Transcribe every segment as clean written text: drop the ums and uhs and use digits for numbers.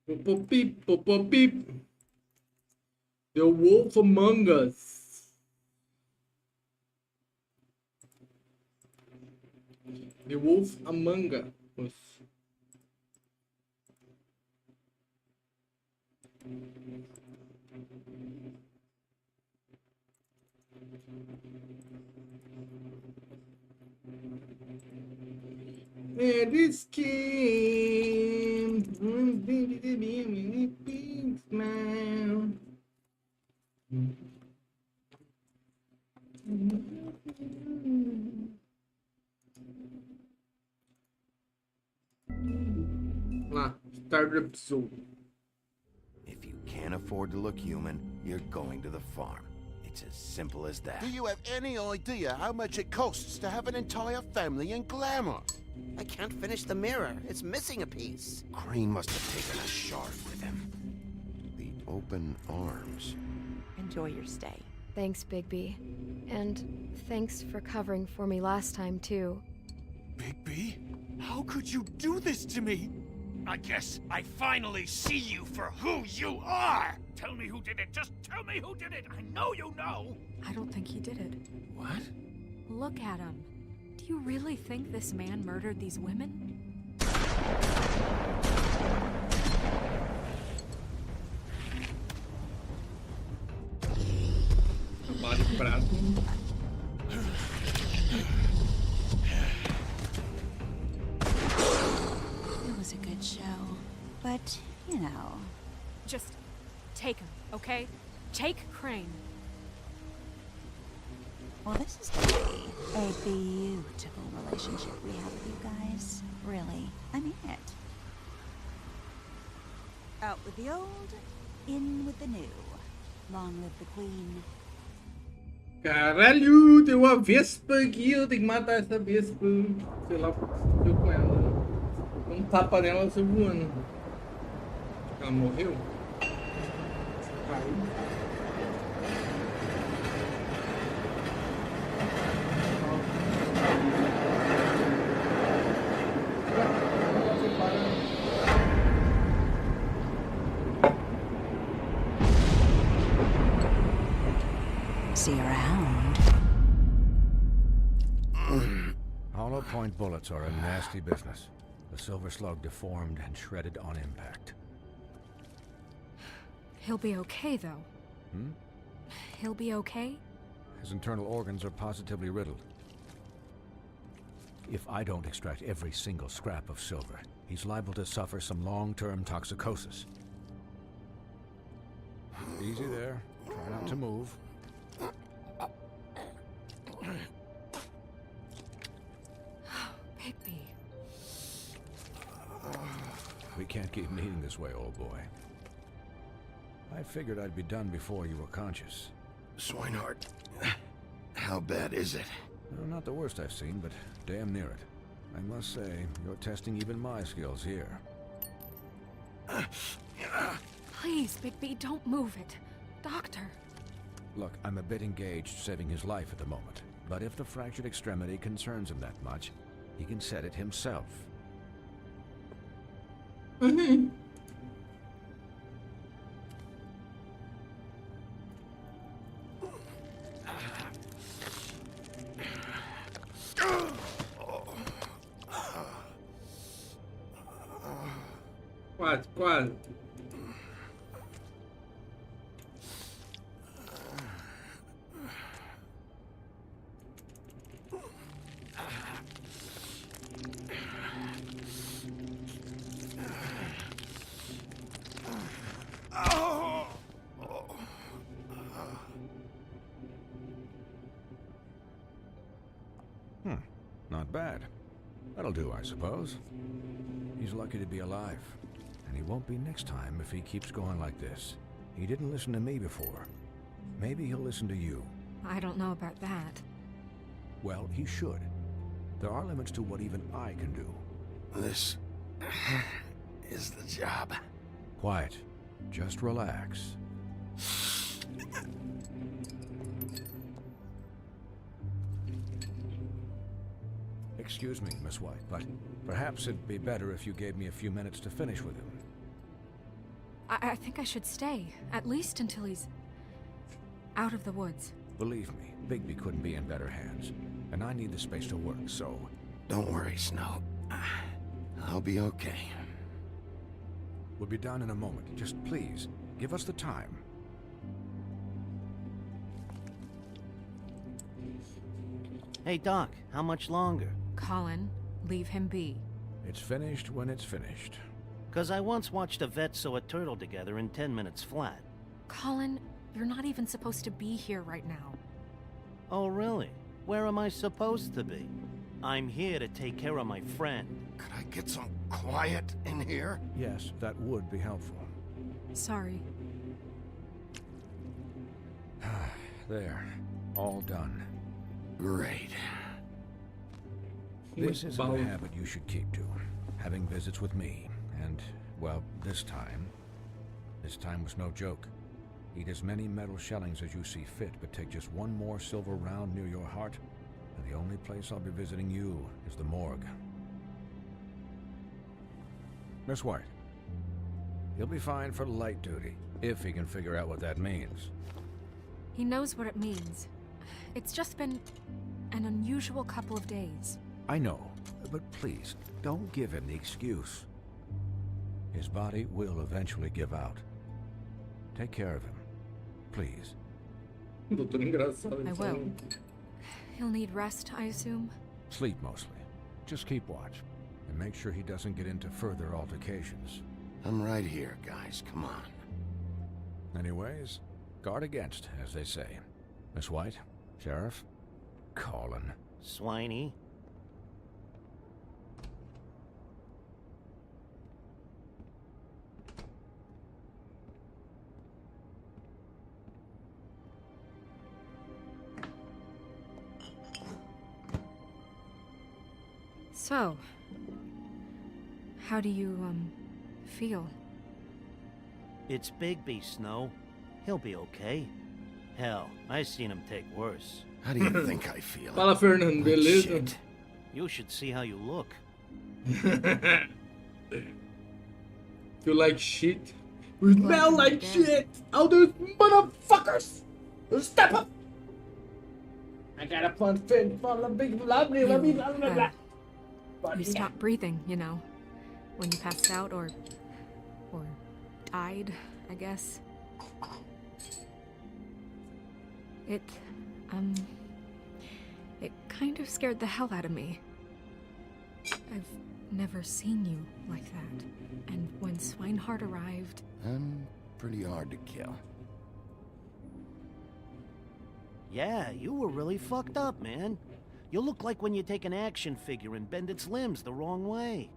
Popopip, popopip. The Wolf Among Us. The Wolf Among Us. And this game now. Lá, start the episode. If you can't afford to look human, you're going to the farm. It's as simple as that. Do you have any idea how much it costs to have an entire family in glamour? I can't finish the mirror. It's missing a piece. Crane must have taken a shard with him. The open arms. Enjoy your stay. Thanks, Bigby. And thanks for covering for me last time, too. Bigby? How could you do this to me? I guess I finally see you for who you are! Tell me who did it! Just tell me who did it! I know you know! I don't think he did it. What? Look at him. Do you really think this man murdered these women? Body prato. It was a good show, but, you know. Just take him, okay? Take Crane. Well, this is gonna be a beautiful relationship we have with you guys. Really, I mean it. Out with the old, in with the new. Long live the queen. Caralho, tem uma vespa aqui, eu tenho que matar essa vespa. Sei lá o que aconteceu com ela. Um tapa nela, ela saiu voando. Ela morreu? Caiu. See you around. Hollow point bullets are a nasty business. The silver slug deformed and shredded on impact. He'll be okay, though. Hmm? He'll be okay? His internal organs are positively riddled. If I don't extract every single scrap of silver, he's liable to suffer some long-term toxicosis. Easy there. Try not to move. Bigby. We can't keep meeting this way, old boy. I figured I'd be done before you were conscious. Swinehart, how bad is it? No, not the worst I've seen, but damn near it. I must say, you're testing even my skills here. Please, Bigby, don't move it. Doctor. Look, I'm a bit engaged saving his life at the moment. But if the fractured extremity concerns him that much, he can set it himself. Uhum. Quase, quase. Not bad. That'll do, I suppose. He's lucky to be alive. And he won't be next time if he keeps going like this. He didn't listen to me before. Maybe he'll listen to you. I don't know about that. Well, he should. There are limits to what even I can do. This is the job. Quiet. Just relax. Excuse me, Miss White, but perhaps it'd be better if you gave me a few minutes to finish with him. I think I should stay, at least until he's out of the woods. Believe me, Bigby couldn't be in better hands. And I need the space to work, so... Don't worry, Snow. I'll be okay. We'll be done in a moment. Just please, give us the time. Hey, Doc, how much longer? Colin, leave him be. It's finished when it's finished. 'Cause I once watched a vet sew a turtle together in 10 minutes flat. Colin, you're not even supposed to be here right now. Oh, really? Where am I supposed to be? I'm here to take care of my friend. Could I get some quiet in here? Yes, that would be helpful. Sorry. There. All done. Great. This isn't a habit you should keep to. Having visits with me. And, well, this time was no joke. Eat as many metal shellings as you see fit, but take just one more silver round near your heart, and the only place I'll be visiting you is the morgue. Miss White. He'll be fine for light duty, if he can figure out what that means. He knows what it means. It's just been an unusual couple of days. I know, but please, don't give him the excuse. His body will eventually give out. Take care of him, please. Doutor engraçado. I will. He'll need rest, I assume? Sleep mostly. Just keep watch, and make sure he doesn't get into further altercations. I'm right here, guys. Come on. Anyways, guard against, as they say. Miss White, Sheriff, Colin. Swiney. So, how do you, feel? It's Bigby, Snow. He'll be okay. Hell, I've seen him take worse. How do you think I feel? Fala, Fernando, beleza? Shit. You should see how you look. Feel like shit. We smell like shit. All those motherfuckers. Step up. I got a fun fit for the big blah blah blah blah blah. You stopped breathing, you know, when you passed out or died, I guess. It kind of scared the hell out of me. I've never seen you like that. And when Swinehart arrived... I'm pretty hard to kill. Yeah, you were really fucked up, man. You look like when you take an action figure and bend its limbs the wrong way.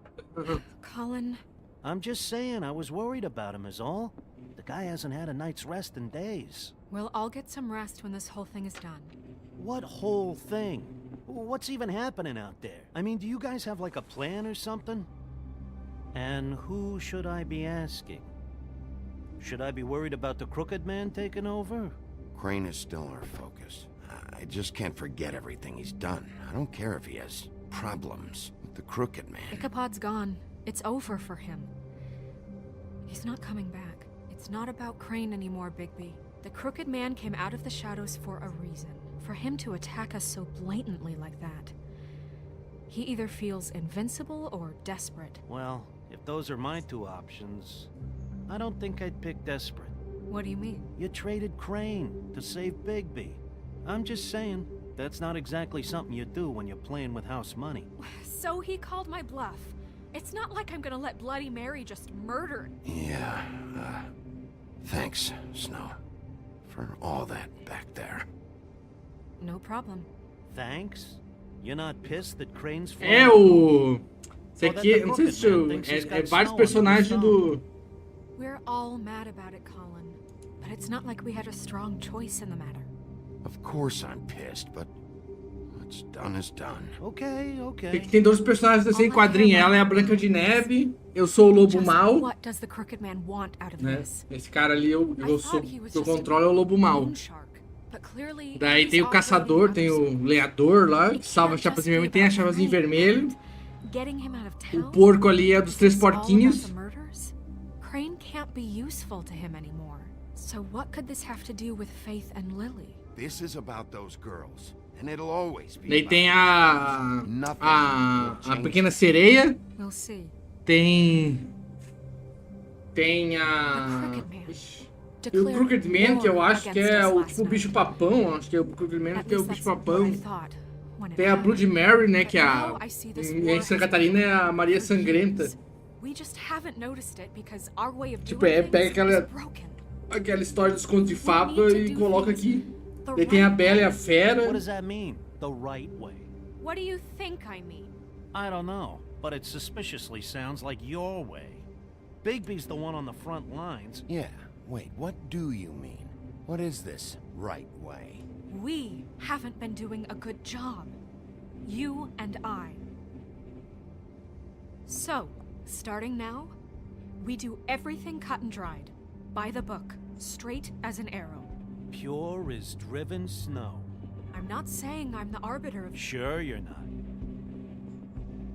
Colin... I'm just saying, I was worried about him is all. The guy hasn't had a night's rest in days. Well, I'll get some rest when this whole thing is done. What whole thing? What's even happening out there? I mean, do you guys have like a plan or something? And who should I be asking? Should I be worried about the Crooked Man taking over? Crane is still our focus. I just can't forget everything he's done. I don't care if he has problems with the Crooked Man. Ichabod's gone. It's over for him. He's not coming back. It's not about Crane anymore, Bigby. The Crooked Man came out of the shadows for a reason. For him to attack us so blatantly like that. He either feels invincible or desperate. Well, if those are my two options, I don't think I'd pick desperate. What do you mean? You traded Crane to save Bigby. I'm just saying, that's not exactly something you do when you're playing with house money. So he called my bluff. It's not like I'm gonna let Bloody Mary just murder... Yeah, thanks, Snow, for all that back there. No problem. Thanks? You're not pissed that Crane's É o... Esse aqui, não sei se é vários personagens do... We're all mad about it, Colin. But it's not like we had a strong choice in the matter. Of course I'm pissed, but what's done is done. Okay. Aqui tem dois personagens assim em quadrinho. Ela é a Branca de Neve, eu sou o Lobo Mau. What does the Crooked Man want out of Né? this? Esse cara ali eu controlo é o Lobo Mau. Daí tem o Caçador, tem o Leador lá, que salva a chapazinha vermelha, tem a chapazinha vermelha. O porco ali é dos Três Porquinhos. can't be useful to him anymore. So what could this have to do with Faith and Lily? This is about those girls, and it'll always be Daí about tem those girls. Nothing will a change Pequena Sereia. We'll see. Tem a... The Crooked Man. Ixi. Tem o Declared Crooked Man, que eu war acho que against é us o last tipo o night. bicho papão. Acho que é o Crooked Man, At que é o least bicho that's what papão. I thought when it Tem a happened. Blood Mary, né? But Que é a... now I see this Em war Santa has Catarina é a been Maria for Sangrenta. years. We just haven't noticed it because our way of Tipo, doing pega things is aquela, broken. aquela história dos contos de fada We need e to coloca do aqui. The Daí tem a right Bela e a way. Fera. What does that mean? The right way? What do you think I mean? I don't know, but it suspiciously sounds like your way. Bigby's the one on the front lines. Yeah, wait, what do you mean? What is this right way? We haven't been doing a good job. You and I. So, starting now, we do everything cut and dried. By the book, straight as an arrow. Pure as driven snow. I'm not saying I'm the arbiter of... Sure you're not.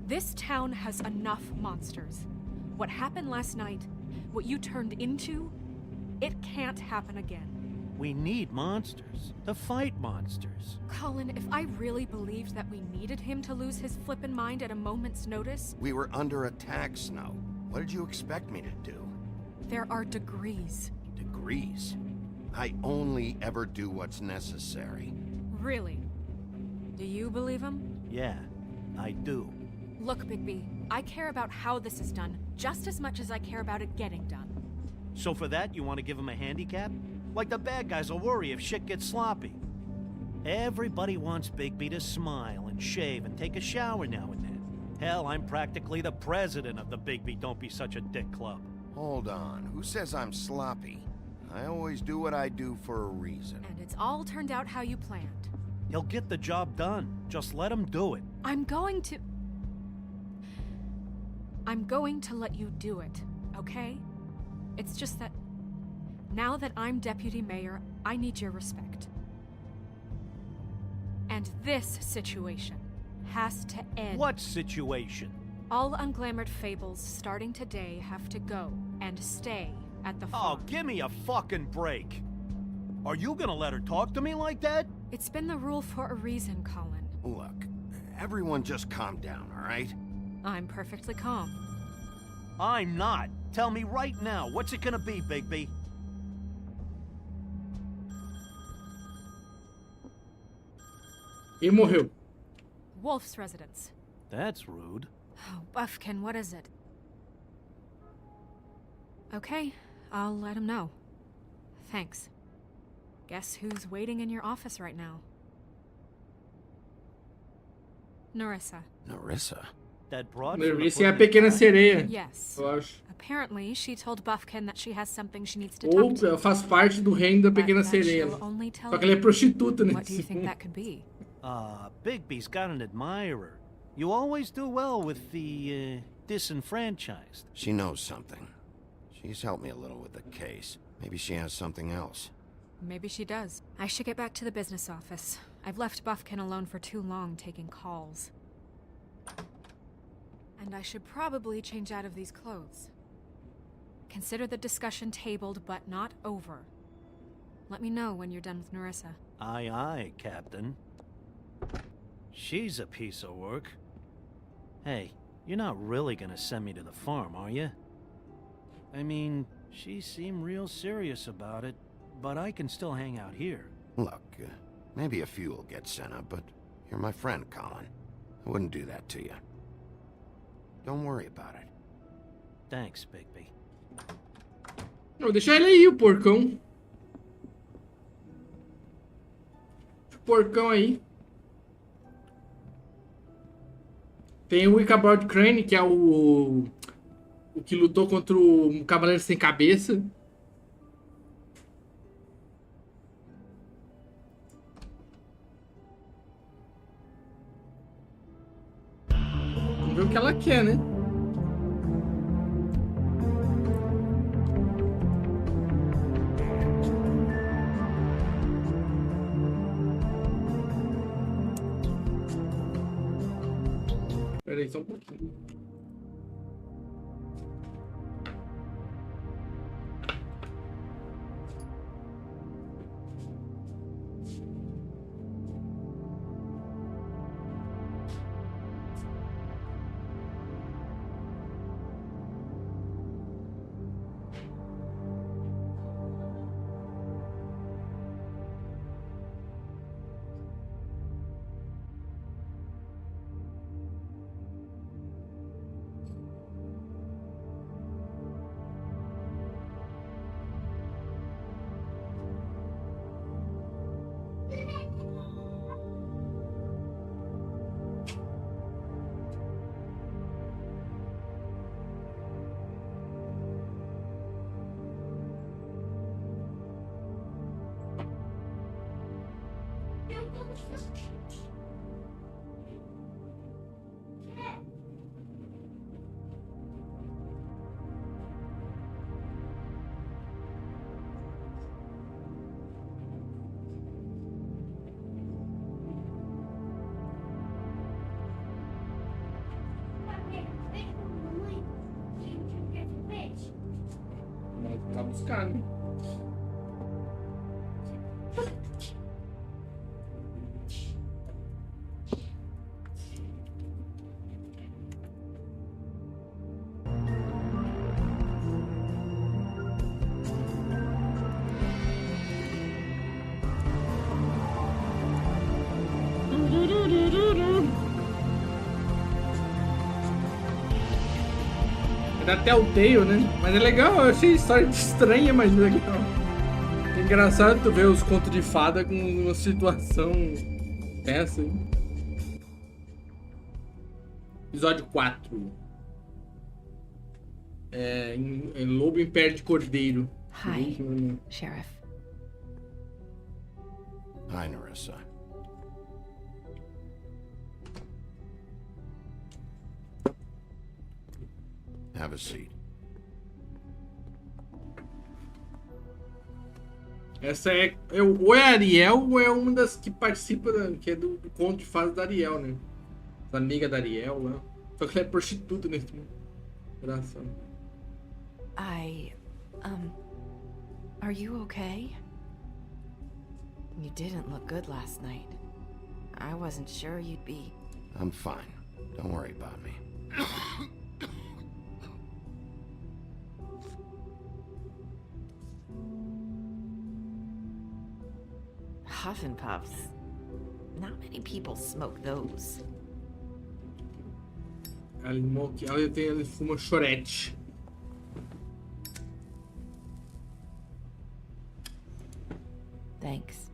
This town has enough monsters. What happened last night, what you turned into, it can't happen again. We need monsters. To fight monsters. Colin, if I really believed that we needed him to lose his flippin' mind at a moment's notice, We were under attack, Snow. What did you expect me to do? there are degrees. Degrees. I only ever do what's necessary. Really? Do you believe him? Yeah, I do. Look, Bigby, I care about how this is done just as much as I care about it getting done. So for that, you want to give him a handicap? Like the bad guys will worry if shit gets sloppy. Everybody wants Bigby to smile and shave and take a shower now and then. Hell, I'm practically the president of the Bigby Don't Be Such a Dick Club. Hold on, who says I'm sloppy? I always do what I do for a reason. And it's all turned out how you planned. He'll get the job done. Just let him do it. I'm going to let you do it, okay? It's just that now that I'm deputy mayor, I need your respect. And this situation has to end. What situation? All unglamored fables starting today have to go and stay at the farm. Oh, give me a fucking break. Are you gonna let her talk to me like that? It's been the rule for a reason, Colin. Look, everyone just calm down, all right? I'm perfectly calm. I'm not. Tell me right now, what's it gonna be, Bigby? E morreu. Wolf's residence. That's rude. Oh, Buffkin, what is it? Okay, I'll let him know. Thanks. Guess who's waiting in your office right now? Narissa. Narissa? That broad from the Esse é a Crooked Pequena Man? Sereia, Yes. eu acho. Apparently, she told Buffkin that she has something she needs to Ou talk to. faz parte do reino da But Pequena that Sereia. she'll only tell Só que ela é you. prostituta What do you nesse think mundo. that could be? Bigby's got an admirer. You always do well with the, disenfranchised. She knows something. She's helped me a little with the case. Maybe she has something else. Maybe she does. I should get back to the business office. I've left Buffkin alone for too long taking calls. And I should probably change out of these clothes. Consider the discussion tabled but not over. Let me know when you're done with Narissa. Aye, aye, Captain. She's a piece of work. Hey, you're not really gonna send me to the farm, are you? I mean, she seemed real serious about it, but I can still hang out here. Look, maybe a few will get sent up, but you're my friend, Colin. I wouldn't do that to you. Don't worry about it. Thanks, Bigby. Não, deixa ele aí, o porcão. O porcão aí. Tem o Ichabod Crane, que é o que lutou contra o Cavaleiro Sem Cabeça. Vamos ver o que ela quer, né? Pera aí, só um pouquinho. Tá buscando. É da Telltale, né? Mas é legal, eu achei a história estranha, mas legal. É engraçado tu ver os contos de fada com uma situação dessa, hein? Episódio 4. Em Lobo em Pé de Cordeiro. Hi, Sheriff. Hi, Nerissa. Have a seat. Essa ou é a Ariel ou é uma das que participa, que é do conto de fada da Ariel, né? A amiga da Ariel lá. Só que ela é prostituta nesse mundo. Engraçado. Are you okay? You didn't look good last night. I wasn't sure you'd be... I'm fine. Don't worry about me. Huff and Puffs. Not many people smoke those. Ela fuma chorete. Thanks.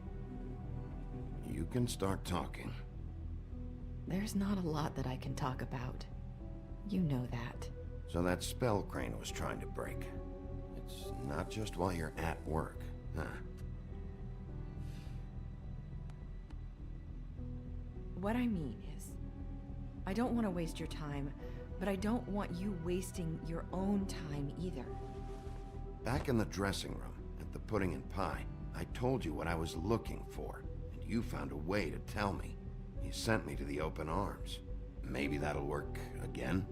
You can start talking. There's not a lot that I can talk about. You know that. So that spell Crane was trying to break. It's not just while you're at work, huh? What I mean is, I don't want to waste your time, but I don't want you wasting your own time either. Back in the dressing room, at the pudding and pie, I told you what I was looking for, and you found a way to tell me. You sent me to the open arms. Maybe that'll work again?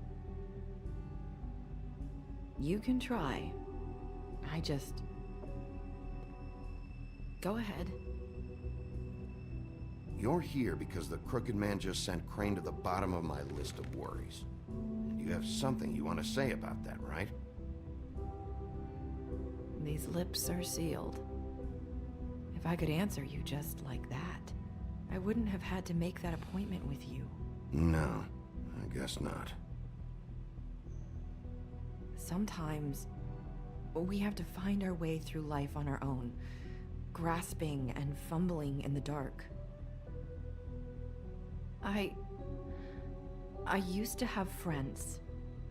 You can try. I just... Go ahead. You're here because the crooked man just sent Crane to the bottom of my list of worries. And you have something you want to say about that, right? These lips are sealed. If I could answer you just like that, I wouldn't have had to make that appointment with you. No, I guess not. Sometimes, we have to find our way through life on our own, grasping and fumbling in the dark. I used to have friends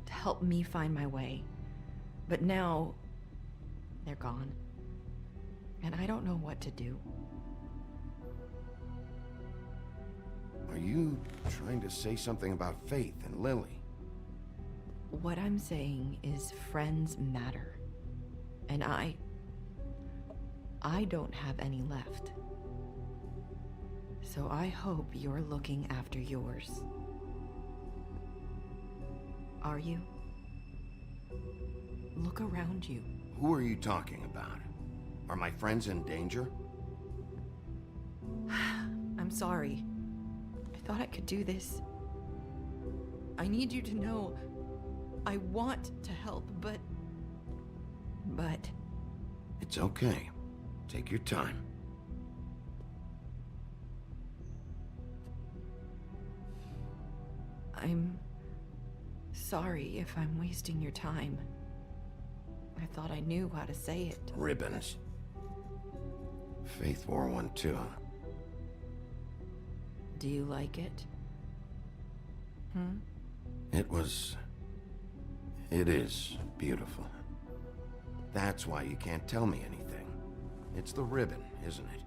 to help me find my way, but now they're gone, and I don't know what to do. Are you trying to say something about Faith and Lily? What I'm saying is friends matter, and I don't have any left. So I hope you're looking after yours. Are you? Look around you. Who are you talking about? Are my friends in danger? I'm sorry. I thought I could do this. I need you to know I want to help, but... It's okay. Take your time. I'm sorry if I'm wasting your time. I thought I knew how to say it. Ribbons. Faith wore one too. Do you like it? It is beautiful. That's why you can't tell me anything. It's the ribbon, isn't it?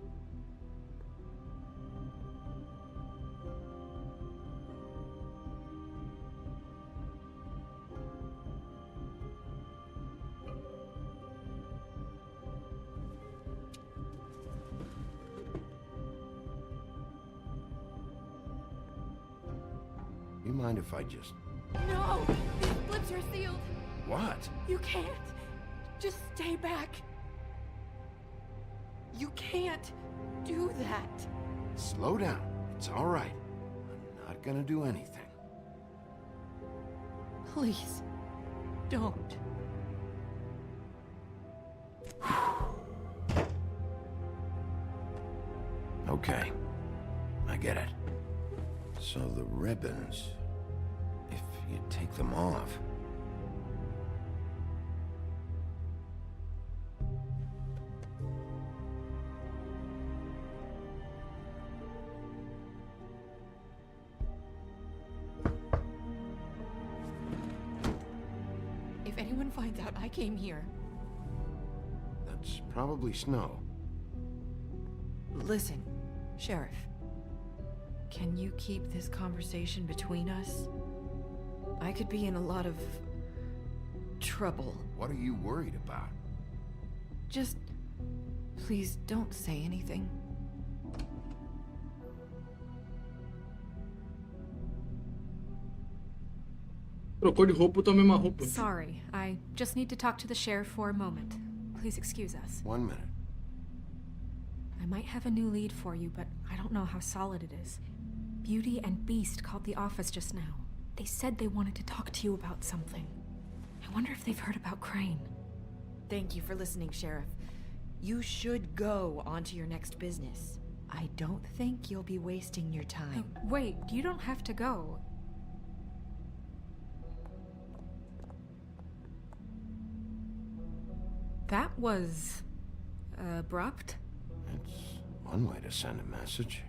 mind if I just... No! These flips are sealed! What? You can't! Just stay back! You can't do that! Slow down. It's all right. I'm not gonna do anything. Please, don't. Okay. I get it. So the ribbons... if you take them off... If anyone finds out I came here... That's probably Snow. Listen, Sheriff. Can you keep this conversation between us? I could be in a lot of... trouble. What are you worried about? Just... please don't say anything. Trocou de roupa, eu tô a mesma roupa. Sorry, I just need to talk to the sheriff for a moment. Please excuse us. 1 minute. I might have a new lead for you, but I don't know how solid it is. Beauty and Beast called the office just now. They said they wanted to talk to you about something. I wonder if they've heard about Crane. Thank you for listening, Sheriff. You should go on to your next business. I don't think you'll be wasting your time. Wait, you don't have to go. That was... abrupt? It's one way to send a message.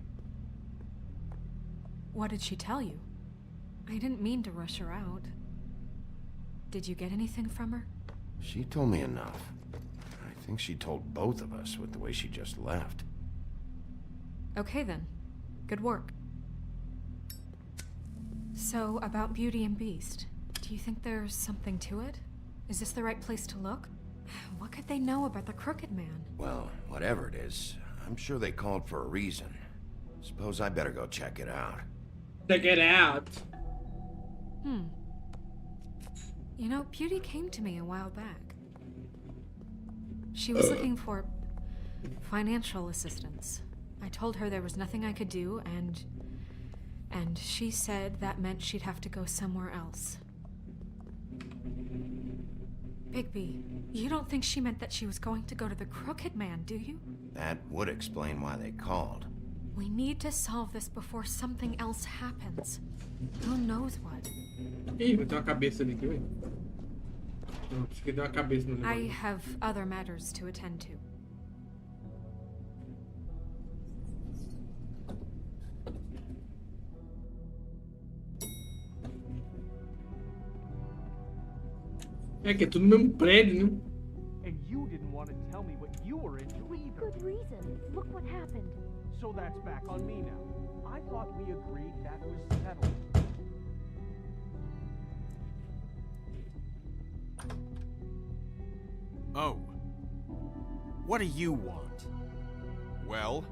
What did she tell you? I didn't mean to rush her out. Did you get anything from her? She told me enough. I think she told both of us with the way she just left. Okay then. Good work. So, about Beauty and Beast, do you think there's something to it? Is this the right place to look? What could they know about the Crooked Man? Well, whatever it is, I'm sure they called for a reason. Suppose I better go check it out. Check it out. You know, Beauty came to me a while back. She was looking for financial assistance. I told her there was nothing I could do, and she said that meant she'd have to go somewhere else. Bigby, you don't think she meant that she was going to go to the Crooked Man, do you? That would explain why they called. We need to solve this before something else happens. Who knows what? Ih, vai ter uma cabeça ali aqui, velho. Não, acho que deu uma cabeça no I negócio. have other matters to attend to. É que é tudo no mesmo prédio, né? And you didn't want to tell me what you were into either. Good reason. Look what happened. So that's back on me now. I thought we agreed that was settled. Oh. What do you want? Well?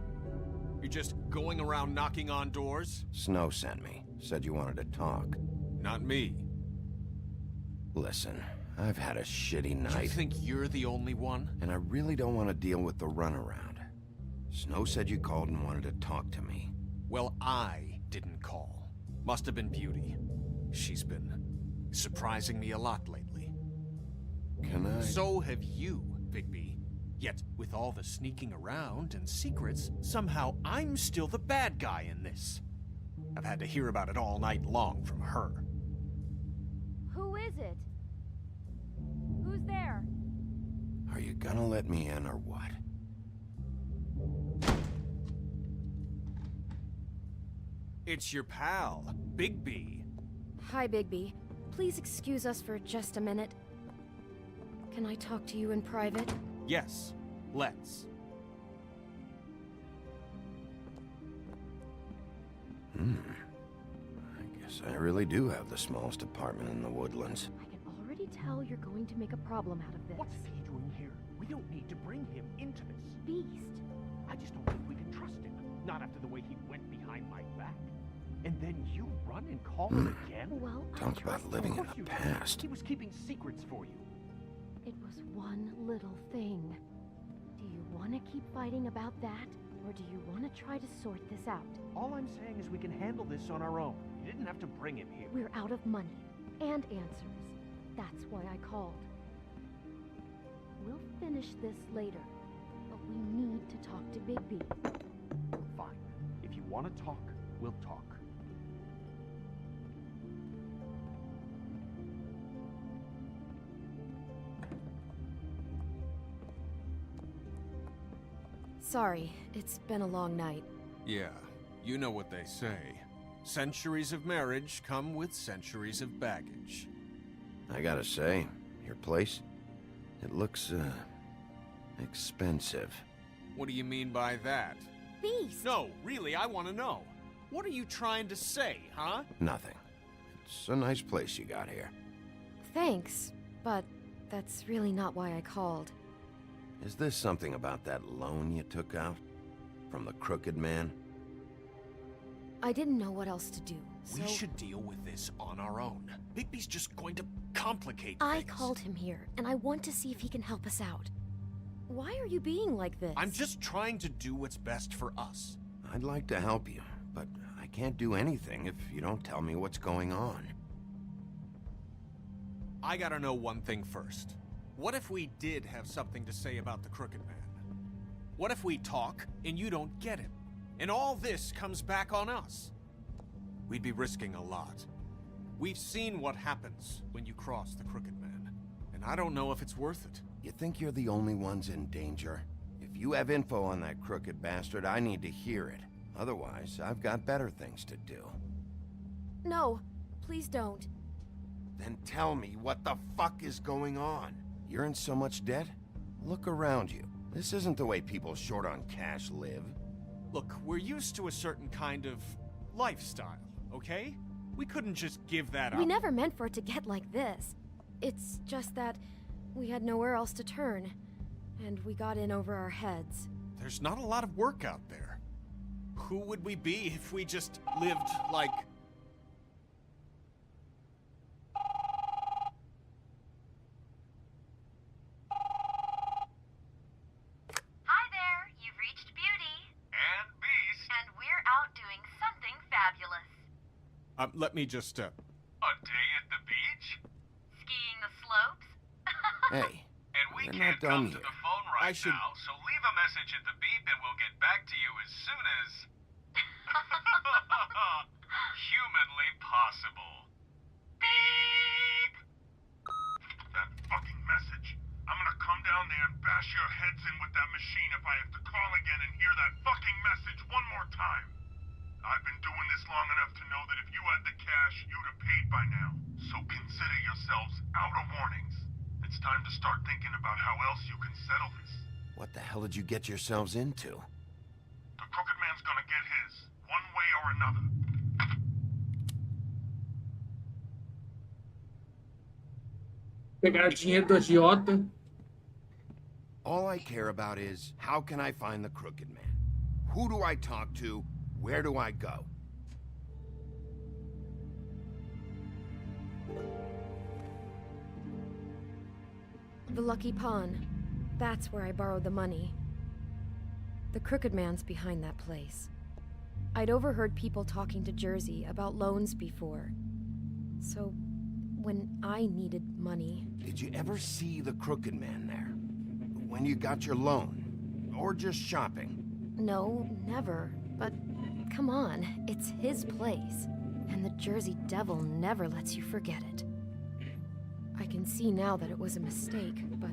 You're just going around knocking on doors? Snow sent me. Said you wanted to talk. Not me. Listen, I've had a shitty You night. think you're the only one? And I really don't want to deal with the runaround. Snow said you called and wanted to talk to me. Well, I didn't call. Must have been Beauty. She's been surprising me a lot lately. Can I? So have you, Bigby. Yet, with all the sneaking around and secrets, somehow I'm still the bad guy in this. I've had to hear about it all night long from her. Who is it? Who's there? Are you gonna let me in or what? It's your pal, Bigby. Hi, Bigby. Please excuse us for just a minute. Can I talk to you in private? Yes, let's. I guess I really do have the smallest apartment in the woodlands. I can already tell you're going to make a problem out of this. What's he doing here? We don't need to bring him into this. Beast? I just don't think we can trust him. Not after the way he went behind my back. and then you run and call him again? Well, Talk about living in the past. He was keeping secrets for you. it was one little thing. Do you want to keep fighting about that, or do you want to try to sort this out? All I'm saying is we can handle this on our own. You didn't have to bring him here. We're out of money and answers. That's why I called. We'll finish this later, but we need to talk to Bigby. Fine. If you want to talk, we'll talk. Sorry, it's been a long night. Yeah, you know what they say. Centuries of marriage come with centuries of baggage. I gotta say, your place, it looks, expensive. What do you mean by that? Beast! No, really, I want to know. What are you trying to say, huh? Nothing. It's a nice place you got here. Thanks, but that's really not why I called. Is this something about that loan you took out? From the crooked man? I didn't know what else to do, so... We should deal with this on our own. Bigby's just going to complicate I things. called him here, and I want to see if he can help us out. Why are you being like this? I'm just trying to do what's best for us. I'd like to help you, but I can't do anything if you don't tell me what's going on. I gotta know one thing first. What if we did have something to say about the Crooked Man? What if we talk and you don't get him? And all this comes back on us? We'd be risking a lot. We've seen what happens when you cross the Crooked Man, and I don't know if it's worth it. You think you're the only ones in danger? If you have info on that crooked bastard, I need to hear it. Otherwise, I've got better things to do. No, please don't. Then tell me what the fuck is going on? You're in so much debt? Look around you. This isn't the way people short on cash live. Look, we're used to a certain kind of lifestyle, okay? We couldn't just give that up. We never meant for it to get like this. It's just that we had nowhere else to turn, and we got in over our heads. There's not a lot of work out there. Who would we be if we just lived like... Hi there, you've reached Beauty. And Beast. And we're out doing something fabulous. Let me just, A day at the beach? Skiing the slopes? Hey, And we we're can't not done come to yet. the phone right now, so leave a message at the beep and we'll get back to you as soon as... humanly possible. Beep! That fucking message. I'm gonna come down there and bash your heads in with that machine if I have to call again and hear that fucking message one more time. I've been doing this long enough to know that if you had the cash, you'd have paid by now. So consider yourselves out of warnings. It's time to start thinking about how else you can settle this. What the hell did you get yourselves into? The Crooked Man's gonna get his, one way or another. Pegar dinheiro do agiota. All I care about is, how can I find the crooked man? Who do I talk to? Where do I go? The Lucky Pawn. That's where I borrowed the money. The Crooked Man's behind that place. I'd overheard people talking to Jersey about loans before. So, when I needed money... Did you ever see the crooked man there? When you got your loan? Or just shopping? No, never. But, come on, it's his place. And the Jersey Devil never lets you forget it. I can see now that it was a mistake, but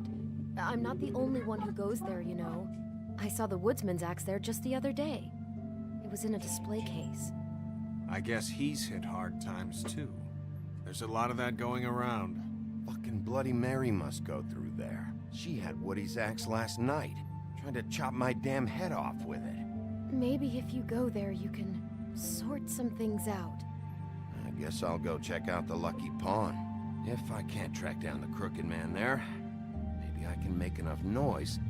I'm not the only one who goes there, you know. I saw the woodsman's axe there just the other day. It was in a display case. I guess he's hit hard times too. There's a lot of that going around. Fucking Bloody Mary must go through there. She had Woody's axe last night, trying to chop my damn head off with it. Maybe if you go there, you can sort some things out. I guess I'll go check out the Lucky Pawn. If I can't track down the crooked man there, maybe I can make enough noise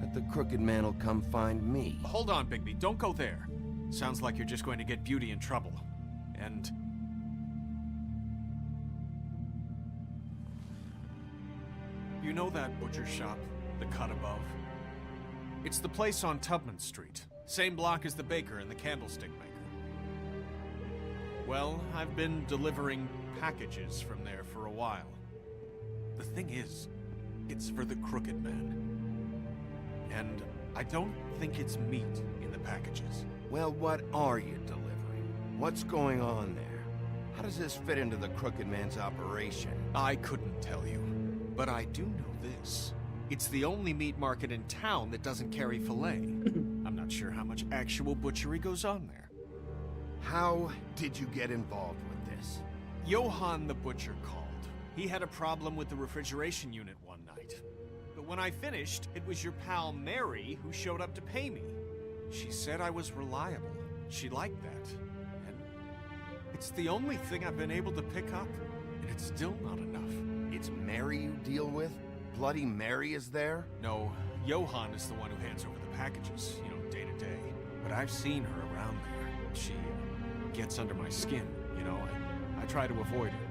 that the crooked man will come find me. Hold on, Bigby. Don't go there. Sounds like you're just going to get Beauty in trouble. and... You know that butcher shop, the cut above? It's the place on Tubman Street. Same block as the baker and the candlestick maker. Well, I've been delivering packages from there for a while. The thing is, it's for the Crooked Man. And I don't think it's meat in the packages. Well, what are you delivering? What's going on there? How does this fit into the Crooked Man's operation? I couldn't tell you, but I do know this. It's the only meat market in town that doesn't carry filet. I'm not sure how much actual butchery goes on there. How did you get involved with this? Johann the butcher called. He had a problem with the refrigeration unit one night. But when I finished, it was your pal Mary who showed up to pay me. She said I was reliable. She liked that. And it's the only thing I've been able to pick up, and it's still not enough. It's Mary you deal with? Bloody Mary is there? No, Johann is the one who hands over the packages, you know, day to day. But I've seen her around there. She gets under my skin, you know, and I try to avoid her.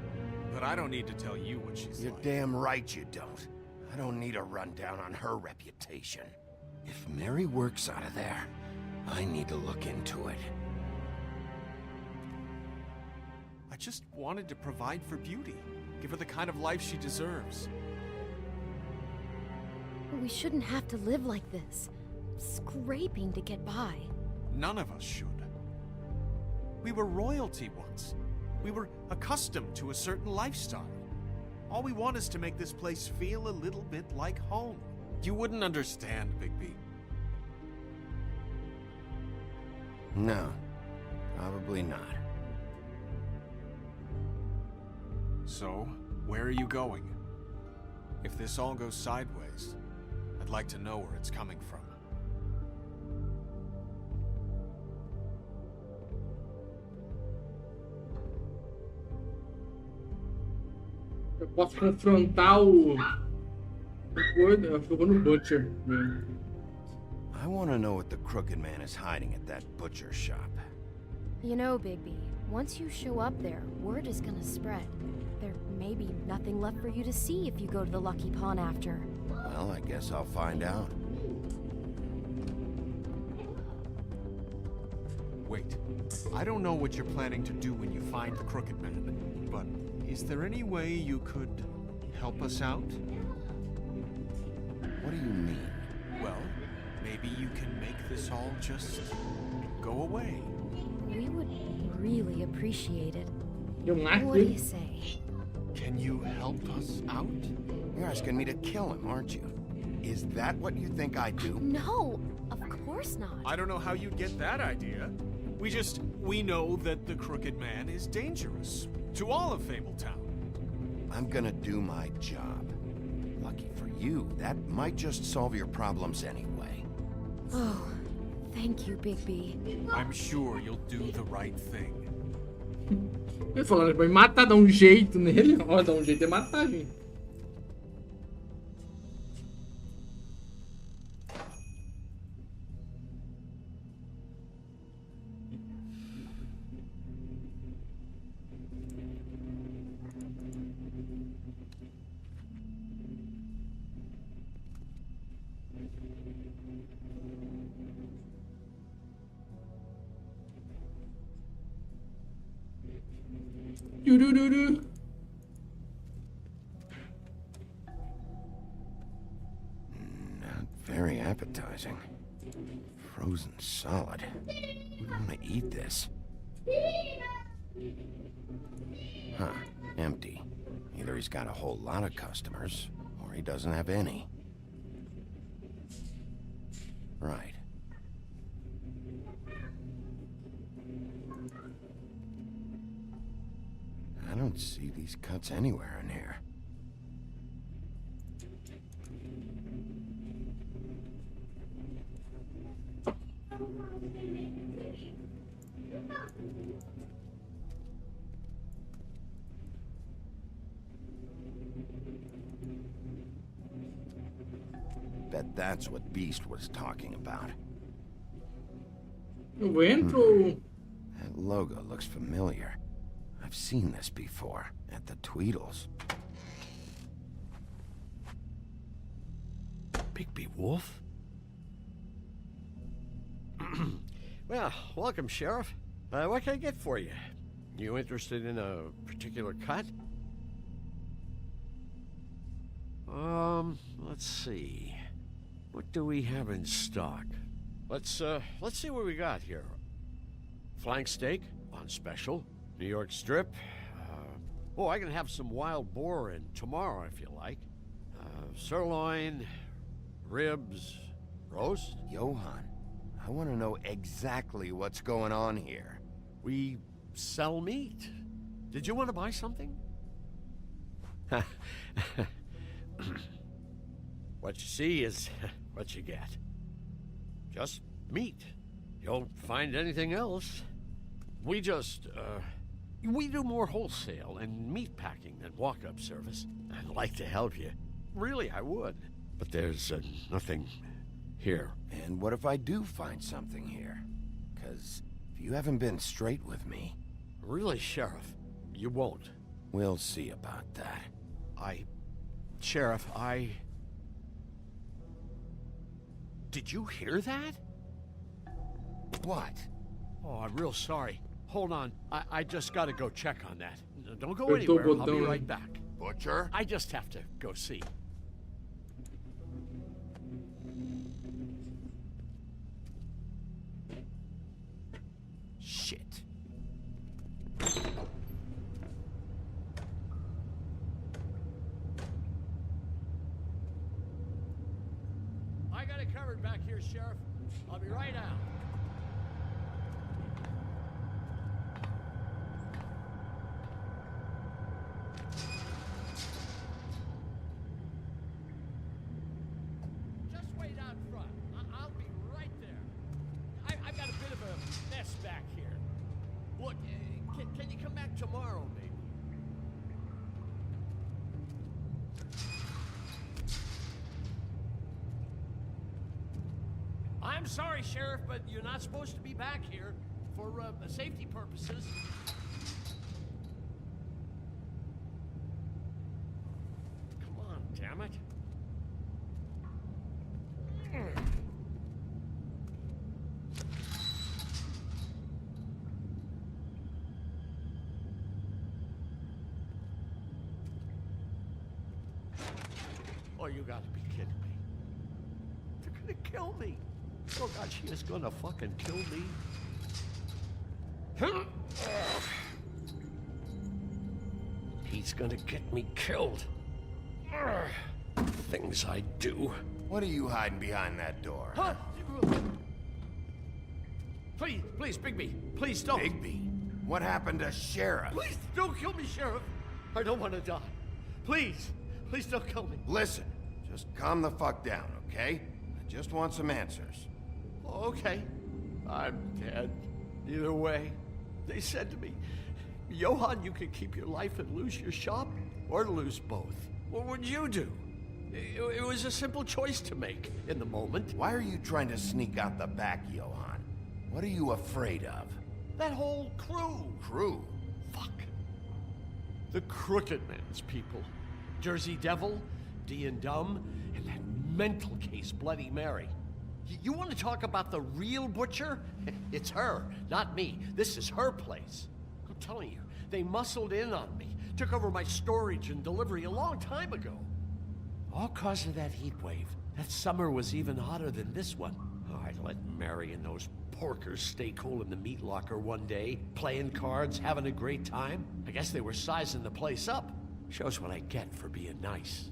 But I don't need to tell you what she's You're like. damn right you don't. I don't need a rundown on her reputation. If Mary works out of there, I need to look into it. I just wanted to provide for Beauty. Give her the kind of life she deserves. We shouldn't have to live like this, scraping to get by. None of us should. We were royalty once. We were accustomed to a certain lifestyle. All we want is to make this place feel a little bit like home. You wouldn't understand, Bigby. No, probably not. So, where are you going? If this all goes sideways, I'd like to know where it's coming from. Eu posso confrontar o coisa, eu vou no Butcher mesmo. I want to know what the Crooked Man is hiding at that butcher shop. You know, Bigby, once you show up there, word is gonna spread. There may be nothing left for you to see if you go to the Lucky Pawn after. Well, I guess I'll find out. Wait, I don't know what you're planning to do when you find the Crooked Man, but is there any way you could help us out? What do you mean? Well, maybe you can make this all just go away. We would really appreciate it. Eu mato What do ele. you say? Can you help us out? You're asking me to kill him, aren't you? Is that what you think I do? No, of course not. I don't know how you'd get that idea. We know that the Crooked Man is dangerous to all of Fabletown. I'm gonna do my job. Lucky for you, that might just solve your problems anyway. Oh, thank you, Bigby. I'm sure you'll do the right thing. Ele falando, vai matar, dar um jeito nele. Ó, dar um jeito é matar, gente. Doo-doo-doo-doo. Not very appetizing. Frozen solid. We want to eat this. Huh, empty. Either he's got a whole lot of customers, or he doesn't have any. Right. I don't see these cuts anywhere in here. Bet that's what Beast was talking about. Eu entro. That logo looks familiar. I've seen this before, at the Tweedles. Bigby Wolf? Well, welcome, Sheriff. What can I get for you? You interested in a particular cut? Let's see. What do we have in stock? Let's see what we got here. Flank steak on special. New York strip. I can have some wild boar in tomorrow if you like. Sirloin, ribs, roast. Johan, I want to know exactly what's going on here. We sell meat. Did you want to buy something? What you see is what you get. Just meat. You won't find anything else. We do more wholesale and meat packing than walk-up service. I'd like to help you. Really, I would. But there's nothing here. And what if I do find something here? 'Cause if you haven't been straight with me... Really, Sheriff, you won't. We'll see about that. Sheriff, Did you hear that? What? Oh, I'm real sorry. Hold on. I just gotta go check on that. Don't go anywhere. I'll be right back. Butcher? I just have to go see. Shit. I got it covered back here, Sheriff. I'll be right out. Just wait out front. I'll be right there. I've got a bit of a mess back here. Look, can you come back tomorrow, maybe? I'm sorry, Sheriff, but you're not supposed to be back here for safety purposes. Come on, damn it. Oh, you gotta be kidding me. They're gonna kill me. Oh God, she is gonna fucking kill me. He's gonna get me killed. Things I do. What are you hiding behind that door? Huh? Please, Bigby. Please don't. Bigby? What happened to Sheriff? Please don't kill me, Sheriff. I don't want to die. Please don't kill me. Listen, just calm the fuck down, okay? I just want some answers. Okay. I'm dead. Either way. They said to me, Johan, you can keep your life and lose your shop, or lose both. What would you do? It was a simple choice to make in the moment. Why are you trying to sneak out the back, Johan? What are you afraid of? That whole crew. Crew? Fuck. The Crooked Man's people. Jersey Devil, D and Dumb, and that mental case, Bloody Mary. You want to talk about the real butcher? It's her, not me. This is her place. I'm telling you, they muscled in on me, took over my storage and delivery a long time ago. All cause of that heat wave. That summer was even hotter than this one. Oh, I let Mary and those porkers stay cool in the meat locker one day, playing cards, having a great time. I guess they were sizing the place up. Shows what I get for being nice.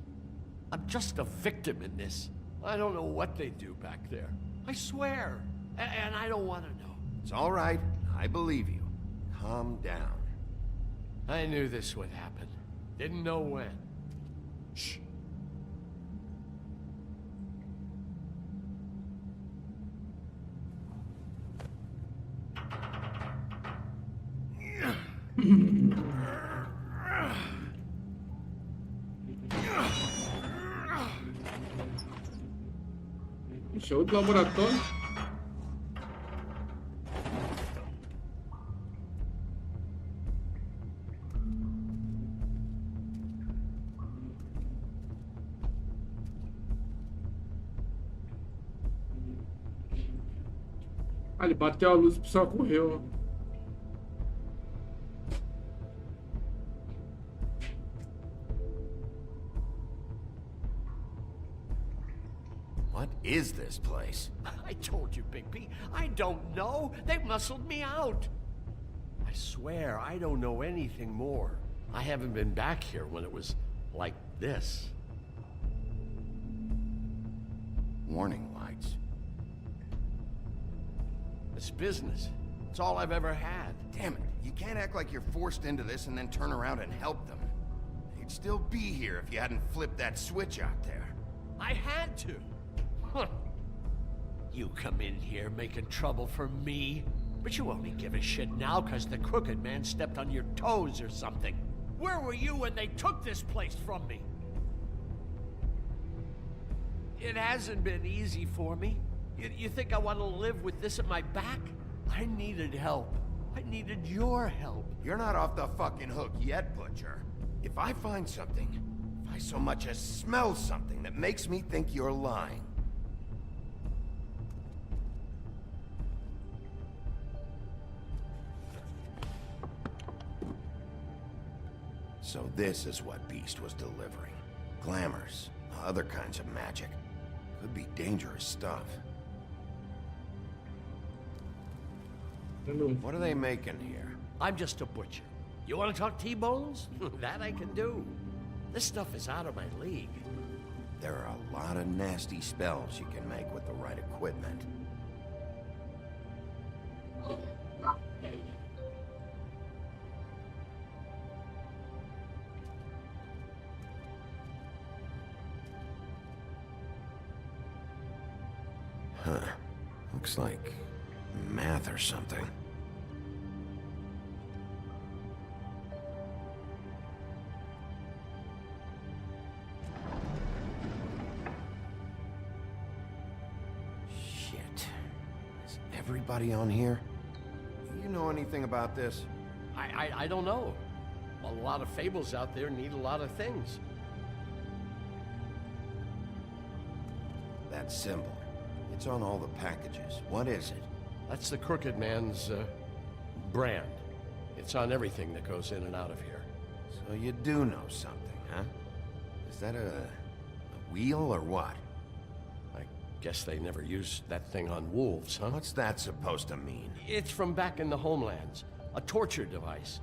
I'm just a victim in this. I don't know what they do back there. I swear. And I don't want to know. It's all right. I believe you. Calm down. I knew this would happen. Didn't know when. Shh. Show do laboratório. Ah, ele bateu a luz e o pessoal correu. What is this place? I told you, Bigby. I don't know. They muscled me out. I swear, I don't know anything more. I haven't been back here when it was like this. Warning lights. It's business. It's all I've ever had. Damn it. You can't act like you're forced into this and then turn around and help them. They'd still be here if you hadn't flipped that switch out there. I had to. Huh. You come in here making trouble for me, but you only give a shit now because the crooked man stepped on your toes or something. Where were you when they took this place from me? It hasn't been easy for me. You think I want to live with this at my back? I needed help. I needed your help. You're not off the fucking hook yet, Butcher. If I find something, if I so much as smell something that makes me think you're lying, so this is what Beast was delivering. Glamours, other kinds of magic. Could be dangerous stuff. What are they making here? I'm just a butcher. You want to talk T-bones? That I can do. This stuff is out of my league. There are a lot of nasty spells you can make with the right equipment. Huh. Looks like math or something. Shit. Is everybody on here? You know anything about this? I don't know. Well, a lot of fables out there need a lot of things. That symbol. It's on all the packages. What is it? That's the Crooked Man's, brand. It's on everything that goes in and out of here. So you do know something, huh? Is that a wheel or what? I guess they never used that thing on wolves, huh? What's that supposed to mean? It's from back in the homelands. A torture device.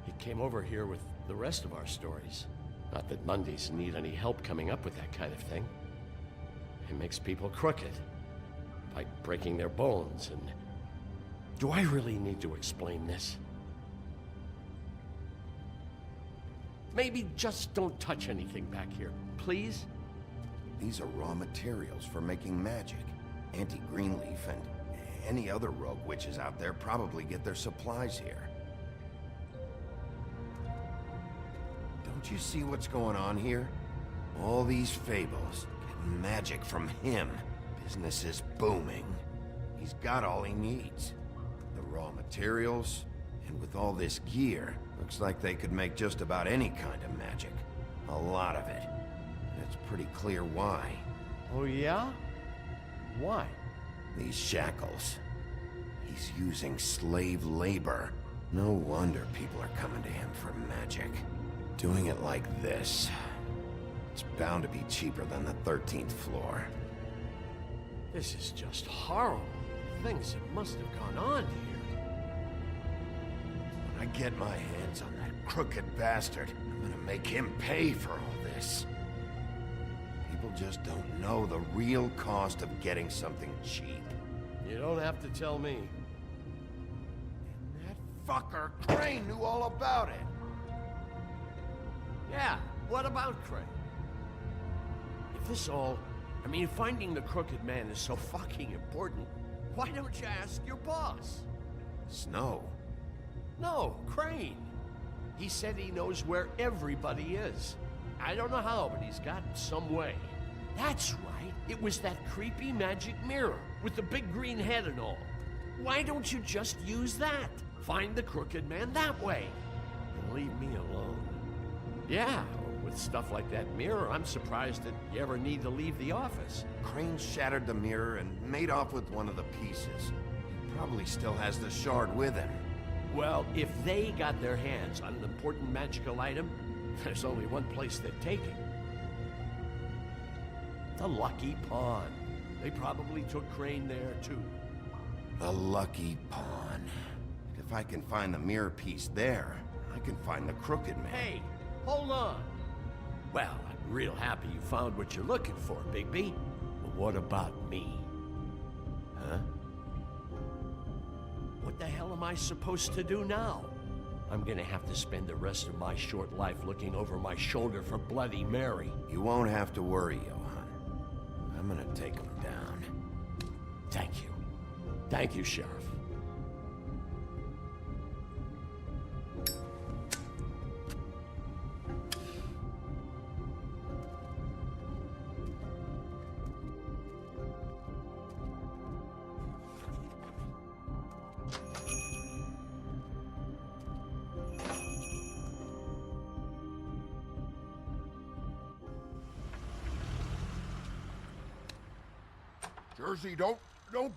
It came over here with the rest of our stories. Not that Mundies need any help coming up with that kind of thing. It makes people crooked. By breaking their bones and... Do I really need to explain this? Maybe just don't touch anything back here, please? These are raw materials for making magic. Auntie Greenleaf and any other rogue witches out there probably get their supplies here. Don't you see what's going on here? All these fables, getting magic from him. Business is booming. He's got all he needs. The raw materials, and with all this gear, looks like they could make just about any kind of magic. A lot of it. And it's pretty clear why. Oh yeah? Why? These shackles. He's using slave labor. No wonder people are coming to him for magic. Doing it like this. It's bound to be cheaper than the 13th floor. This is just horrible. Things that must have gone on here. When I get my hands on that crooked bastard, I'm gonna make him pay for all this. People just don't know the real cost of getting something cheap. You don't have to tell me. And that fucker Crane knew all about it. Yeah, what about Crane? If this all... I mean, finding the Crooked Man is so fucking important. Why don't you ask your boss? Snow? No, Crane. He said he knows where everybody is. I don't know how, but he's got some way. That's right. It was that creepy magic mirror with the big green head and all. Why don't you just use that? Find the Crooked Man that way. And leave me alone. Yeah, with stuff like that mirror, I'm surprised that you ever need to leave the office. Crane shattered the mirror and made off with one of the pieces. Probably still has the shard with him. Well, if they got their hands on an important magical item, there's only one place they'd take it. The Lucky Pawn. They probably took Crane there, too. The Lucky Pawn. If I can find the mirror piece there, I can find the Crooked Man. Hey, hold on. Well, I'm real happy you found what you're looking for, Bigby. But what about me? Huh? What the hell am I supposed to do now? I'm gonna have to spend the rest of my short life looking over my shoulder for Bloody Mary. You won't have to worry, Johan. I'm gonna take him down. Thank you. Thank you, Sheriff. Jersey, don't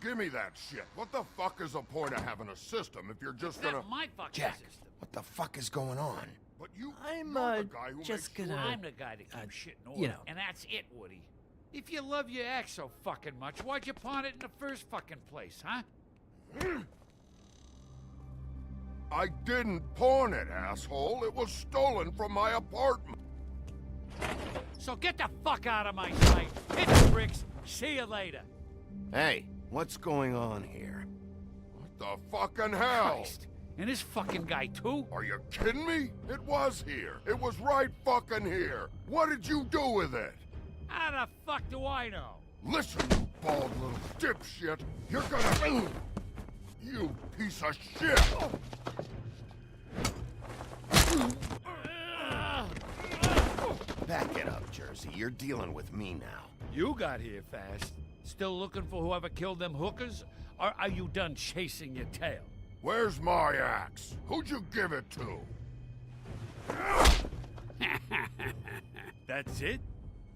give me that shit. What the fuck is the point of having a system if you're just gonna... Not my fucking Jack, system. what the fuck is going on? But you're I'm, the guy who just makes gonna... I'm the guy that keeps shit in order. you know. And that's it, Woody. If you love your ex so fucking much, why'd you pawn it in the first fucking place, huh? I didn't pawn it, asshole. It was stolen from my apartment. So get the fuck out of my sight. Hit the bricks. See you later. Hey, what's going on here? What the fucking hell? Christ. And this fucking guy, too? Are you kidding me? It was here. It was right fucking here. What did you do with it? How the fuck do I know? Listen, you bald little dipshit. You're gonna... You piece of shit! Back it up, Jersey. You're dealing with me now. You got here fast. Still looking for whoever killed them hookers? Or are you done chasing your tail? Where's my axe? Who'd you give it to? That's it?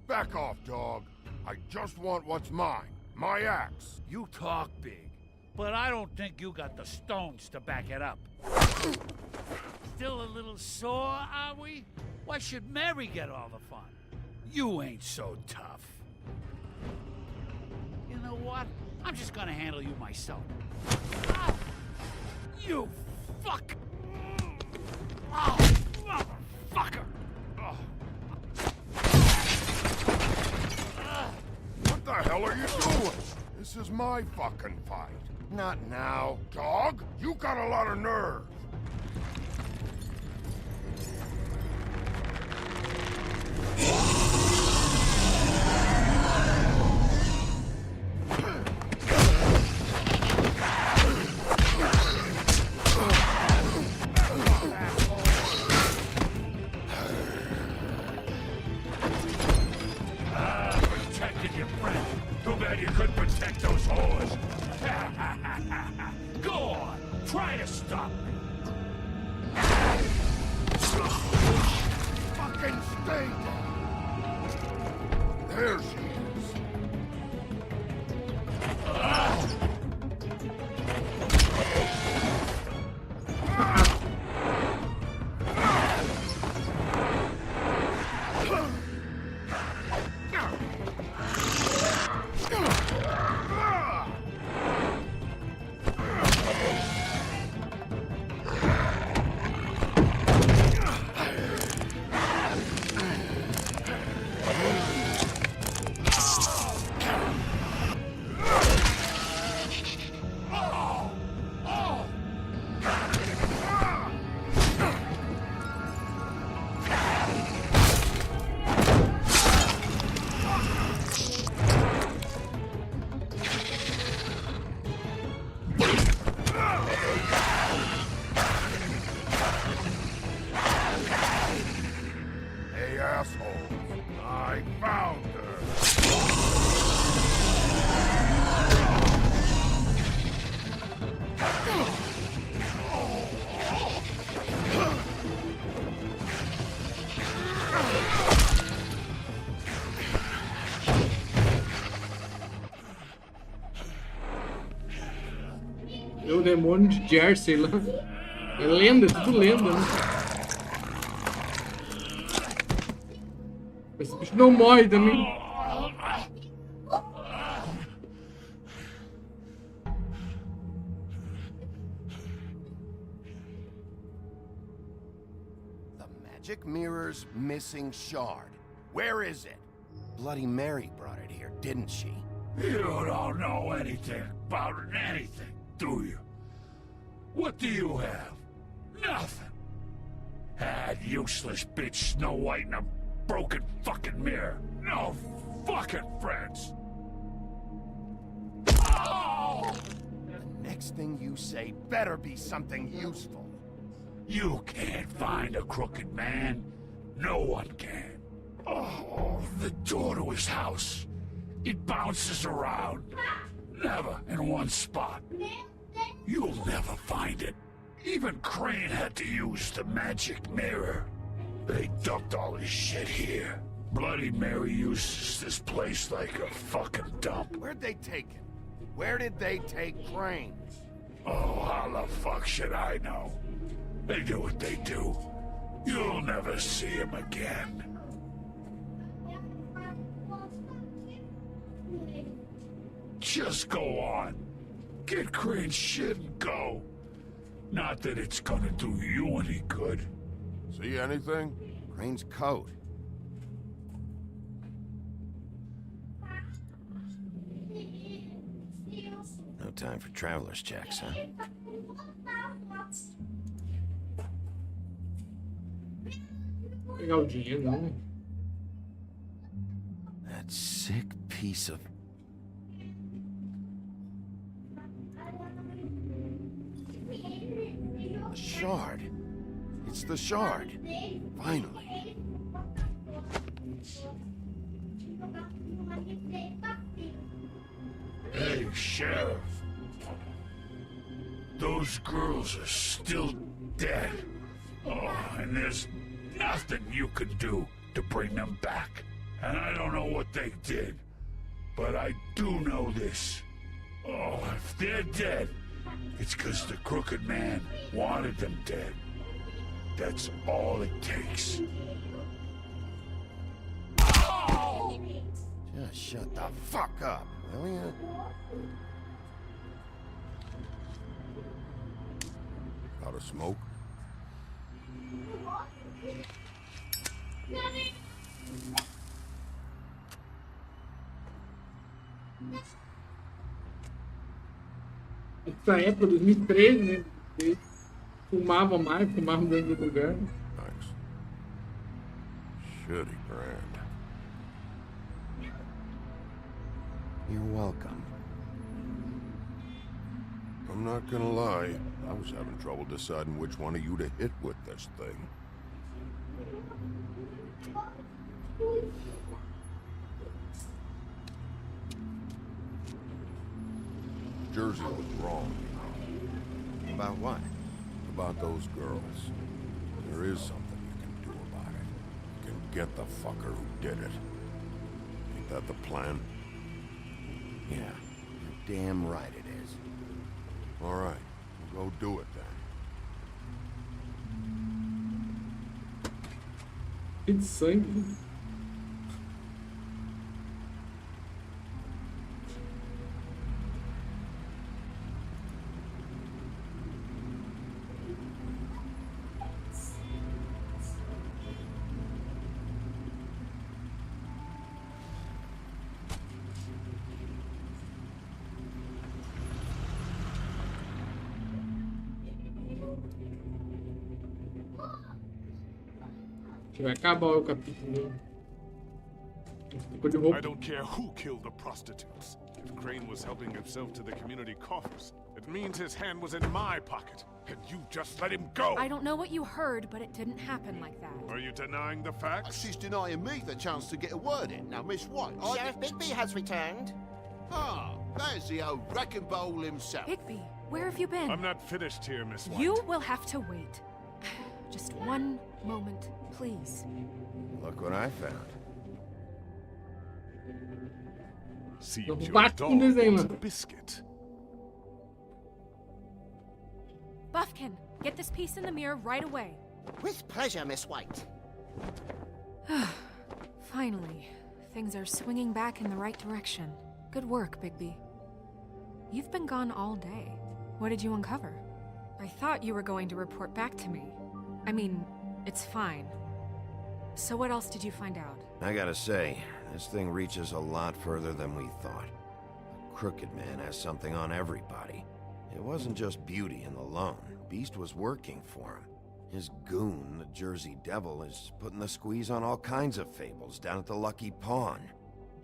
Back off, dog. I just want what's mine. My axe. You talk big, but I don't think you got the stones to back it up. Still a little sore, are we? Why should Mary get all the fun? You ain't so tough. You know what? I'm just gonna handle you myself. Ah! You fuck! Oh, motherfucker! Oh. What the hell are you doing? This is my fucking fight. Not now. Dog, you got a lot of nerve. Protected your friend. Too bad you couldn't protect those whores. Go on, try to stop me. Fucking stay down. There she is. É o demônio de Jersey lá. É lenda, tudo lenda, né? Esse bicho não morre também. The magic mirror's missing shard. Where is it? Bloody Mary brought it here, didn't she? You don't know anything about anything, do you? What do you have? Nothing. That useless bitch Snow White and a broken fucking mirror. No fucking friends. Oh! The next thing you say better be something useful. You can't find a crooked man. No one can. Oh, the door to his house. It bounces around. Never in one spot. You'll never find it. Even Crane had to use the magic mirror. They dumped all his shit here. Bloody Mary uses this place like a fucking dump. Where'd they take him? Where did they take Crane? Oh, how the fuck should I know? They do what they do. You'll never see him again. Just go on. Get Crane's shit and go. Not that it's gonna do you any good. See anything? Crane's coat. No time for traveler's checks, huh? Pegar o dinheiro, né? That sick piece of... The shard. It's the shard. Finally. Hey, Sheriff. Those girls are still dead. Oh, and there's nothing you can do to bring them back. And I don't know what they did, but I do know this. Oh, if they're dead, it's because the Crooked Man wanted them dead. That's all it takes. Oh! Just shut the fuck up, will ya? Got a smoke? Essa época, 2013, né? Eles fumavam mais, fumavam dentro do lugar. Thanks. Shitty brand. You're welcome. I'm not gonna lie, I was having trouble deciding which one of you to hit with this thing. Jersey was wrong. About what? About those girls. There is something you can do about it. You can get the fucker who did it. Ain't that the plan? Yeah, you're damn right it is. All right, we'll go do it then. Que de sangue. Vai acabar o capítulo. Ficou de roupa. I don't care who killed the prostitutes. If Crane was helping himself to the community coffers, it means his hand was in my pocket, and you just let him go! I don't know what you heard, but it didn't happen like that. Are you denying the facts? She's denying me the chance to get a word in. Now, Miss White, Sheriff Bigby has returned. Ah, there's the old wrecking bowl himself. Bigby, where have you been? I'm not finished here, Miss White. You will have to wait. Just one moment, please. Look what I found. See Não your bate com o dog desenho, wants a mano. biscuit. Get this piece in the mirror right away. With pleasure, Miss White. Finally, things are swinging back in the right direction. Good work, Bigby. You've been gone all day. What did you uncover? I thought you were going to report back to me. I mean, it's fine. So what else did you find out? I gotta say, this thing reaches a lot further than we thought. The Crooked Man has something on everybody. It wasn't just Beauty and the Lone. Beast was working for him. His goon, the Jersey Devil, is putting the squeeze on all kinds of fables down at the Lucky Pawn.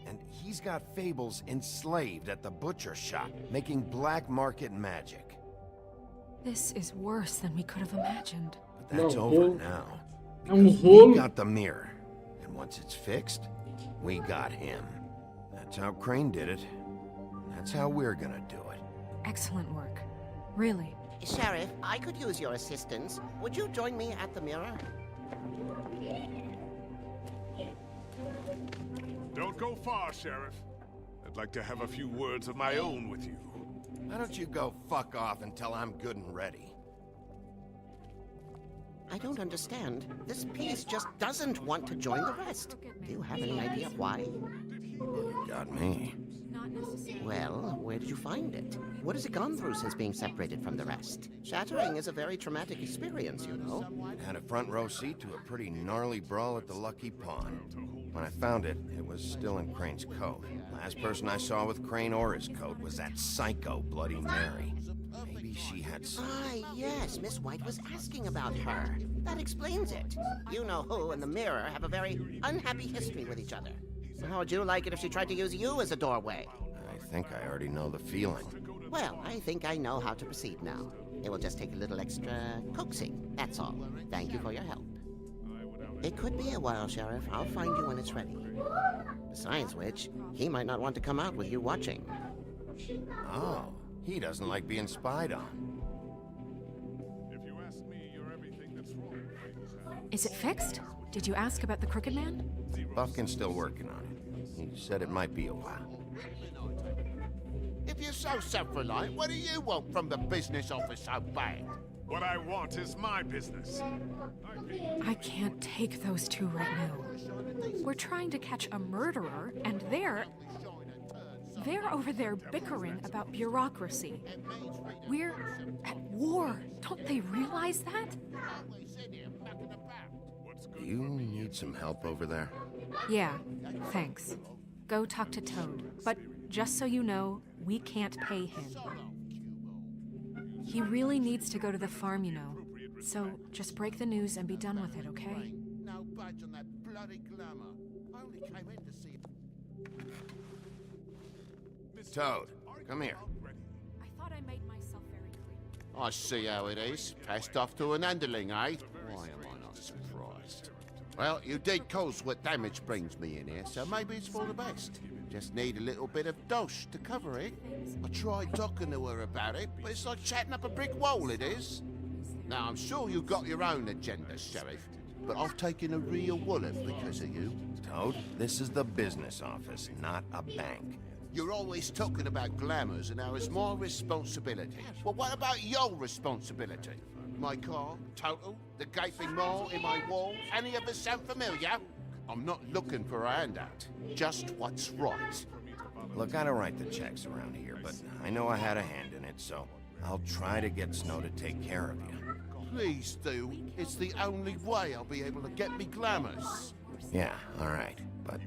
And he's got fables enslaved at the butcher shop, making black market magic. This is worse than we could have imagined. But that's over now. Um Because rolo. we got the mirror. And once it's fixed, we got him. That's how Crane did it. And that's how we're gonna do it. Excellent work. Really. Sheriff, I could use your assistance. Would you join me at the mirror? Don't go far, Sheriff. I'd like to have a few words of my own with you. Why don't you go fuck off until I'm good and ready? I don't understand. This piece just doesn't want to join the rest. Do you have any idea why? You got me. Well, where did you find it? What has it gone through since being separated from the rest? Shattering is a very traumatic experience, you know. Had a front row seat to a pretty gnarly brawl at the Lucky Pawn. When I found it, it was still in Crane's coat. Last person I saw with Crane or his coat was that psycho Bloody Mary. Maybe she had some... Ah, yes, Miss White was asking about her. That explains it. You know who and the mirror have a very unhappy history with each other. How would you like it if she tried to use you as a doorway? I think I already know the feeling. Well, I think I know how to proceed now. It will just take a little extra coaxing, that's all. Thank you for your help. It could be a while, Sheriff. I'll find you when it's ready. Besides which, he might not want to come out with you watching. Oh, he doesn't like being spied on. If you ask me, you're everything that's wrong. Is it fixed? Did you ask about the Crooked Man? Buffkin's still working on it. He said it might be a while. If you're so self-reliant, what do you want from the business office so bad? What I want is my business. I can't take those two right now. We're trying to catch a murderer, and they're over there bickering about bureaucracy. We're at war. Don't they realize that? You need some help over there? Yeah, thanks. Go talk to Toad. But just so you know, we can't pay him. He really needs to go to the farm, you know. So just break the news and be done with it, okay? No budge on that bloody glamour. I only came in to see... Toad, come here. I thought I made myself very clear. I see how it is. Passed off to an underling, eh? Why am I not surprised? Well, you did cause what damage brings me in here, so maybe it's for the best. Just need a little bit of dosh to cover it. I tried talking to her about it, but it's like chatting up a brick wall, it is. Now, I'm sure you've got your own agenda, Sheriff, but I've taken a real wallop because of you. Toad, this is the business office, not a bank. You're always talking about glamours and how it's my responsibility. Well, what about your responsibility? My car, total, the gaping maw in my wall, any of us sound familiar? I'm not looking for a handout, just what's right. Look, I don't write the checks around here, but I know I had a hand in it, so I'll try to get Snow to take care of you. Please do. It's the only way I'll be able to get me glamours. Yeah, all right. But,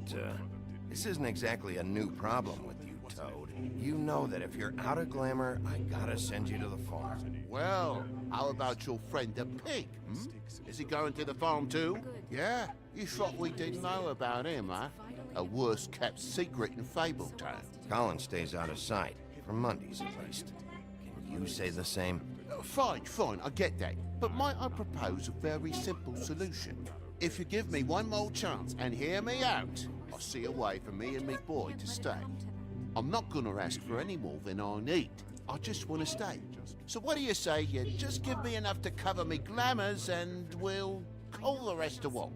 this isn't exactly a new problem with you, Toad. You know that if you're out of glamour, I gotta send you to the farm. Well, how about your friend the pig, hmm? Is he going to the farm too? Yeah? You thought we didn't know about him, huh? A worst-kept secret in Fabletown. Colin stays out of sight, for Mondays at least. Can you say the same? Fine, I get that. But might I propose a very simple solution? If you give me one more chance and hear me out, I'll see a way for me and me boy to stay. I'm not gonna ask for any more than I need. I just want to stay. So what do you say you just give me enough to cover me glamours and we'll call the rest a wash?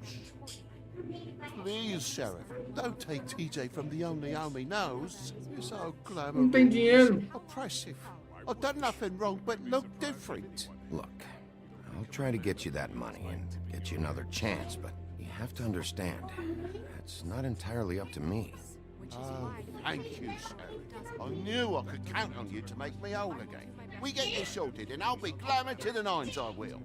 Please, Sheriff, don't take TJ from the only home he knows. You're so glamorous. Não tem dinheiro. Oppressive. I've done nothing wrong but look different. Look, I'll try to get you that money and get you another chance, but you have to understand, it's not entirely up to me. Oh, thank you, sir. I knew I could count on you to make me whole again. We get you sorted, and I'll be glamour to the nines, I will.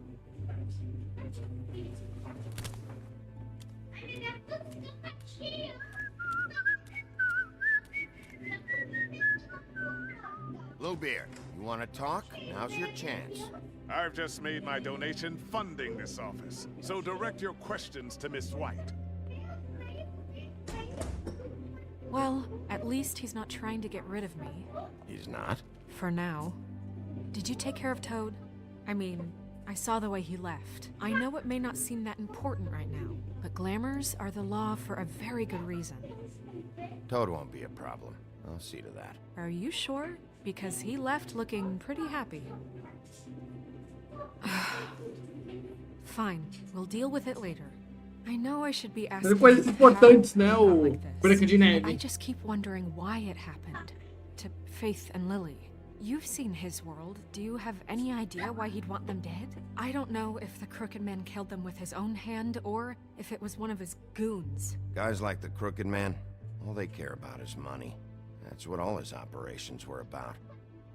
Bluebeard, you want to talk? Now's your chance. I've just made my donation funding this office, so direct your questions to Miss White. Well, at least he's not trying to get rid of me. He's not? For now. Did you take care of Toad? I mean, I saw the way he left. I know it may not seem that important right now, but glamours are the law for a very good reason. Toad won't be a problem. I'll see to that. Are you sure? Because he left looking pretty happy. Fine, we'll deal with it later. I know I should be asking Coisas importantes, né? O Branca de Neve. I just keep wondering why it happened. To Faith and Lily. You've seen his world. Do you have any idea why he'd want them dead? I don't know if the Crooked Man killed them with his own hand or if it was one of his goons. Guys like the Crooked Man, all they care about is money. That's what all his operations were about.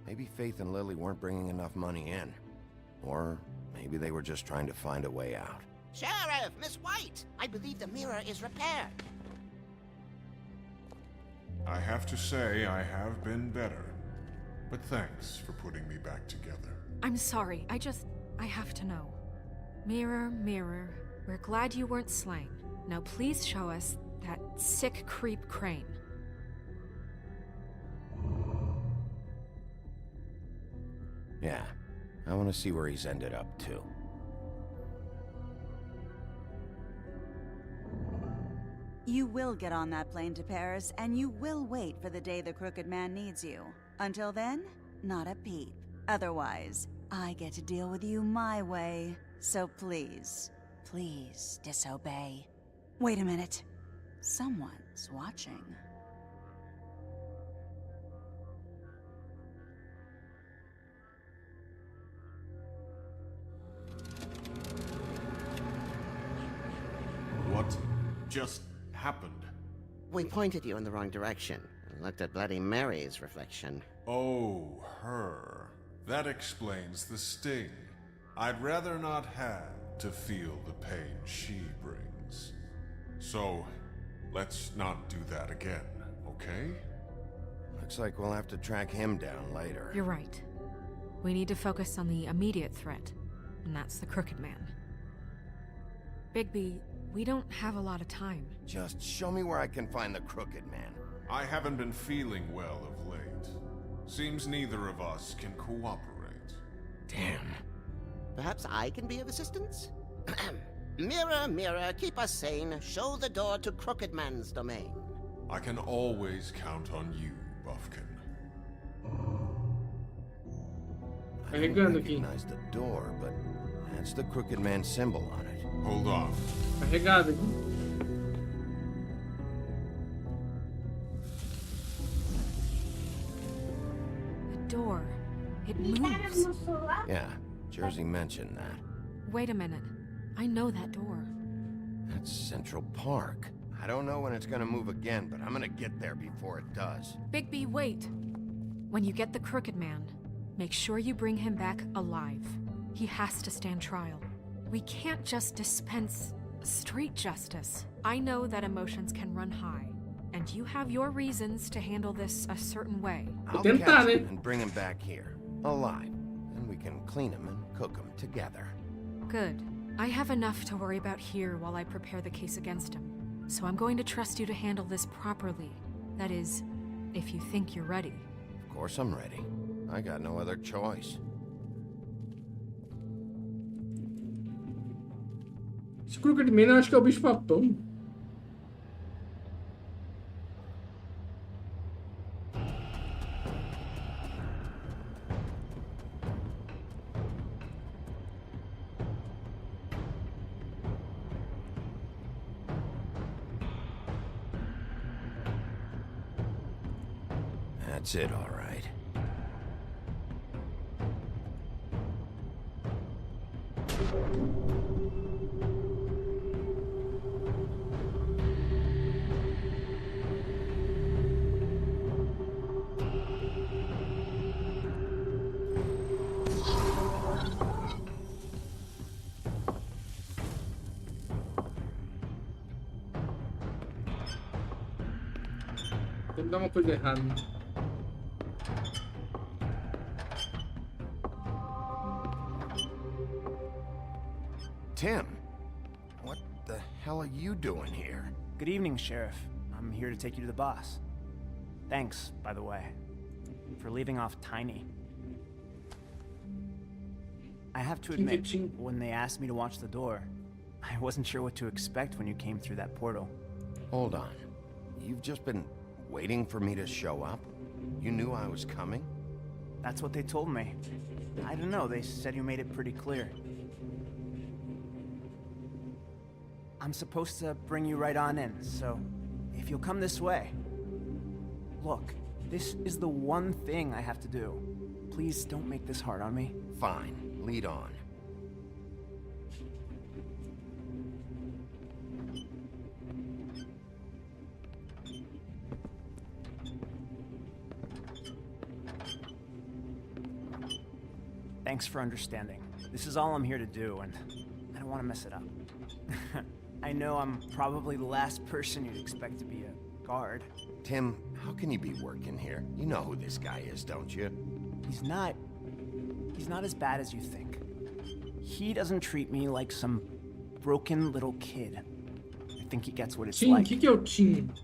Maybe Faith and Lily weren't bringing enough money in. Or maybe they were just trying to find a way out. Sheriff, Miss White, I believe the mirror is repaired. I have to say I have been better. But thanks for putting me back together. I'm sorry, I have to know. Mirror, mirror, we're glad you weren't slain. Now please show us that sick creep Crane. Yeah, I want to see where he's ended up, too. You will get on that plane to Paris, and you will wait for the day the Crooked Man needs you. Until then, not a peep. Otherwise, I get to deal with you my way. So please, please disobey. Wait a minute. Someone's watching. What just happened? We pointed you in the wrong direction and looked at Bloody Mary's reflection. Oh, her. That explains the sting. I'd rather not have to feel the pain she brings. So, let's not do that again, okay? Looks like we'll have to track him down later. You're right. We need to focus on the immediate threat, and that's the Crooked Man. Bigby, we don't have a lot of time. Just show me where I can find the Crooked Man. I haven't been feeling well of late. Seems neither of us can cooperate. Damn. Perhaps I can be of assistance? Mirror, mirror, keep us sane. Show the door to Crooked Man's domain. I can always count on you, Buffkin. I don't recognize the door, but that's the Crooked Man symbol on it. Hold on. Carregado. The door. It moves. Yeah, Jersey mentioned that. Wait a minute. I know that door. That's Central Park. I don't know when it's gonna move again, but I'm gonna get there before it does. Bigby, wait. When you get the Crooked Man, make sure you bring him back alive. He has to stand trial. We can't just dispense street justice. I know that emotions can run high, and you have your reasons to handle this a certain way. I'll catch him and bring him back here, alive. Then we can clean him and cook him together. Good. I have enough to worry about here while I prepare the case against him. So I'm going to trust you to handle this properly. That is, if you think you're ready. Of course I'm ready. I got no other choice. Esse Crooked Man eu acho que é o bicho papão. That's it, all right. uma coisa errada. Tim, what the hell are you doing here? Good evening, Sheriff. I'm here to take you to the boss. Thanks, by the way, for leaving off Tiny. I have to admit, when they asked me to watch the door, I wasn't sure what to expect when you came through that portal. Hold on. You've just been waiting for me to show up? You knew I was coming? That's what they told me. I don't know, they said you made it pretty clear. I'm supposed to bring you right on in, so if you'll come this way. Look, this is the one thing I have to do. Please don't make this hard on me. Fine, lead on. Thanks for understanding. This is all I'm here to do, and I don't want to mess it up. I know I'm probably the last person you'd expect to be a guard. Tim, how can you be working here? You know who this guy is, don't you? He's not as bad as you think. He doesn't treat me like some broken little kid. I think he gets what it's Tim, like. que é o Tim?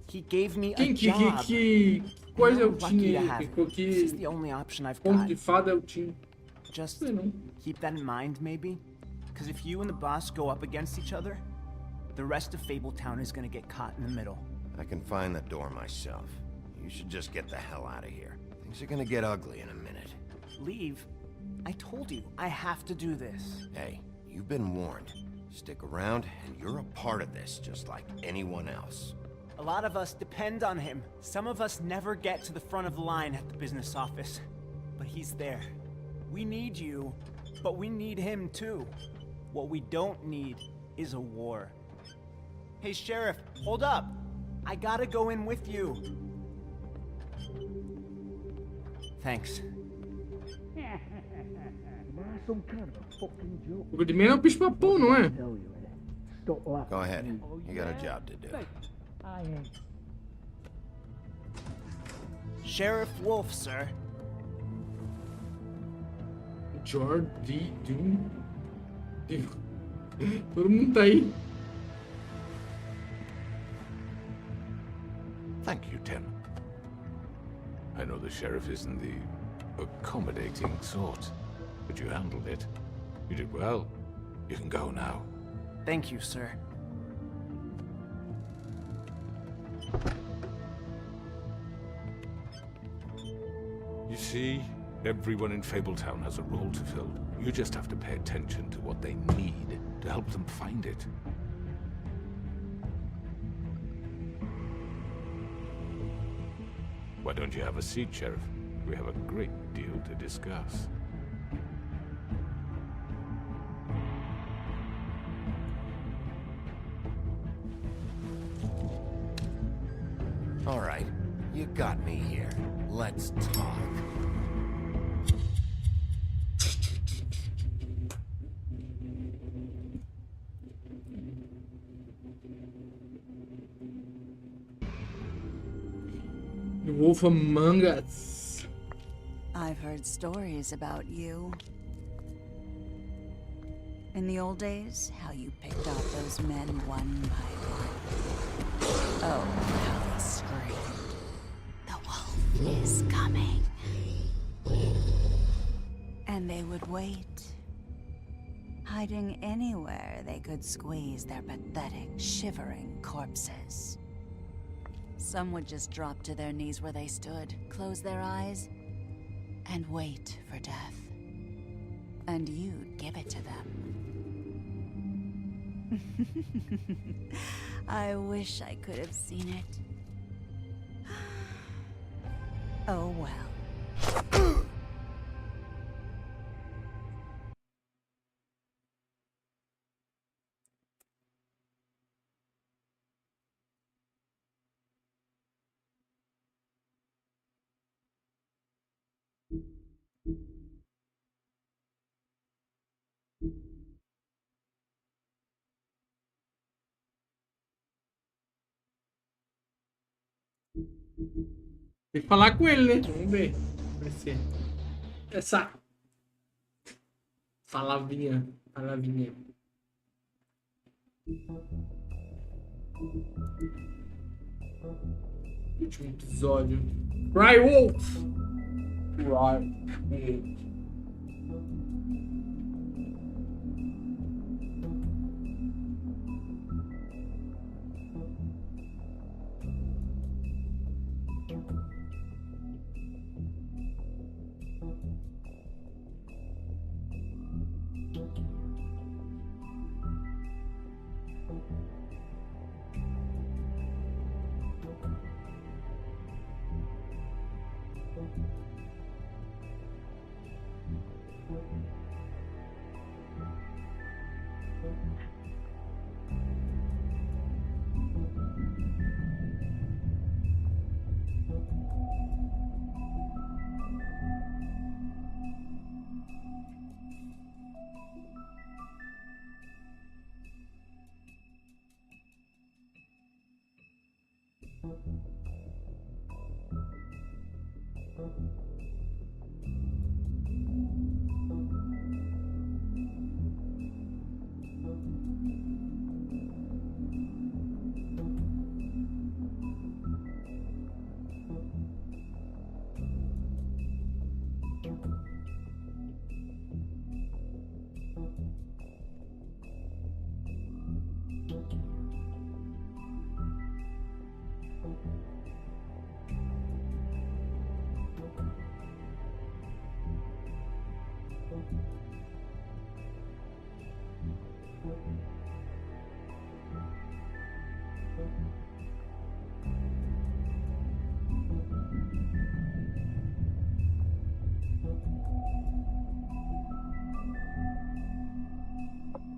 He gave me a Que job. coisa é o I'm lucky to Tim? have it. Que This is the only option I've conto got. de fada é o Tim? Just keep that in mind, maybe? Because if you and the boss go up against each other, the rest of Fabletown is gonna get caught in the middle. I can find the door myself. You should just get the hell out of here. Things are gonna get ugly in a minute. Leave? I told you, I have to do this. Hey, you've been warned. Stick around, and you're a part of this, just like anyone else. A lot of us depend on him. Some of us never get to the front of the line at the business office. But he's there. We need you, but we need him too. What we don't need is a war. Hey, Sheriff, hold up. I gotta go in with you. Thanks. O Goodman é um bicho-papão, não é? Go ahead. You got a job to do. Sheriff Wolf, sir. Jordi Doom. Todo mundo tá aí. Thank you, Tim. I know the sheriff isn't the accommodating sort, but you handled it. You did well. You can go now. Thank you, sir. You see, everyone in Fabletown has a role to fill. You just have to pay attention to what they need to help them find it. Why don't you have a seat, Sheriff? We have a great deal to discuss. All right, you got me here. Let's talk. The Wolf Among Us. I've heard stories about you. In the old days, how you picked off those men one by one. Oh, how they screamed. The wolf is coming. And they would wait, hiding anywhere they could squeeze their pathetic, shivering corpses. Some would just drop to their knees where they stood, close their eyes, and wait for death. And you'd give it to them. I wish I could have seen it. Oh well. Tem que falar com ele, né? Vamos ver. Vai ser. Essa. Palavrinha. Palavrinha. Último episódio. Cry Wolf! Cry Wolf.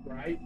Right?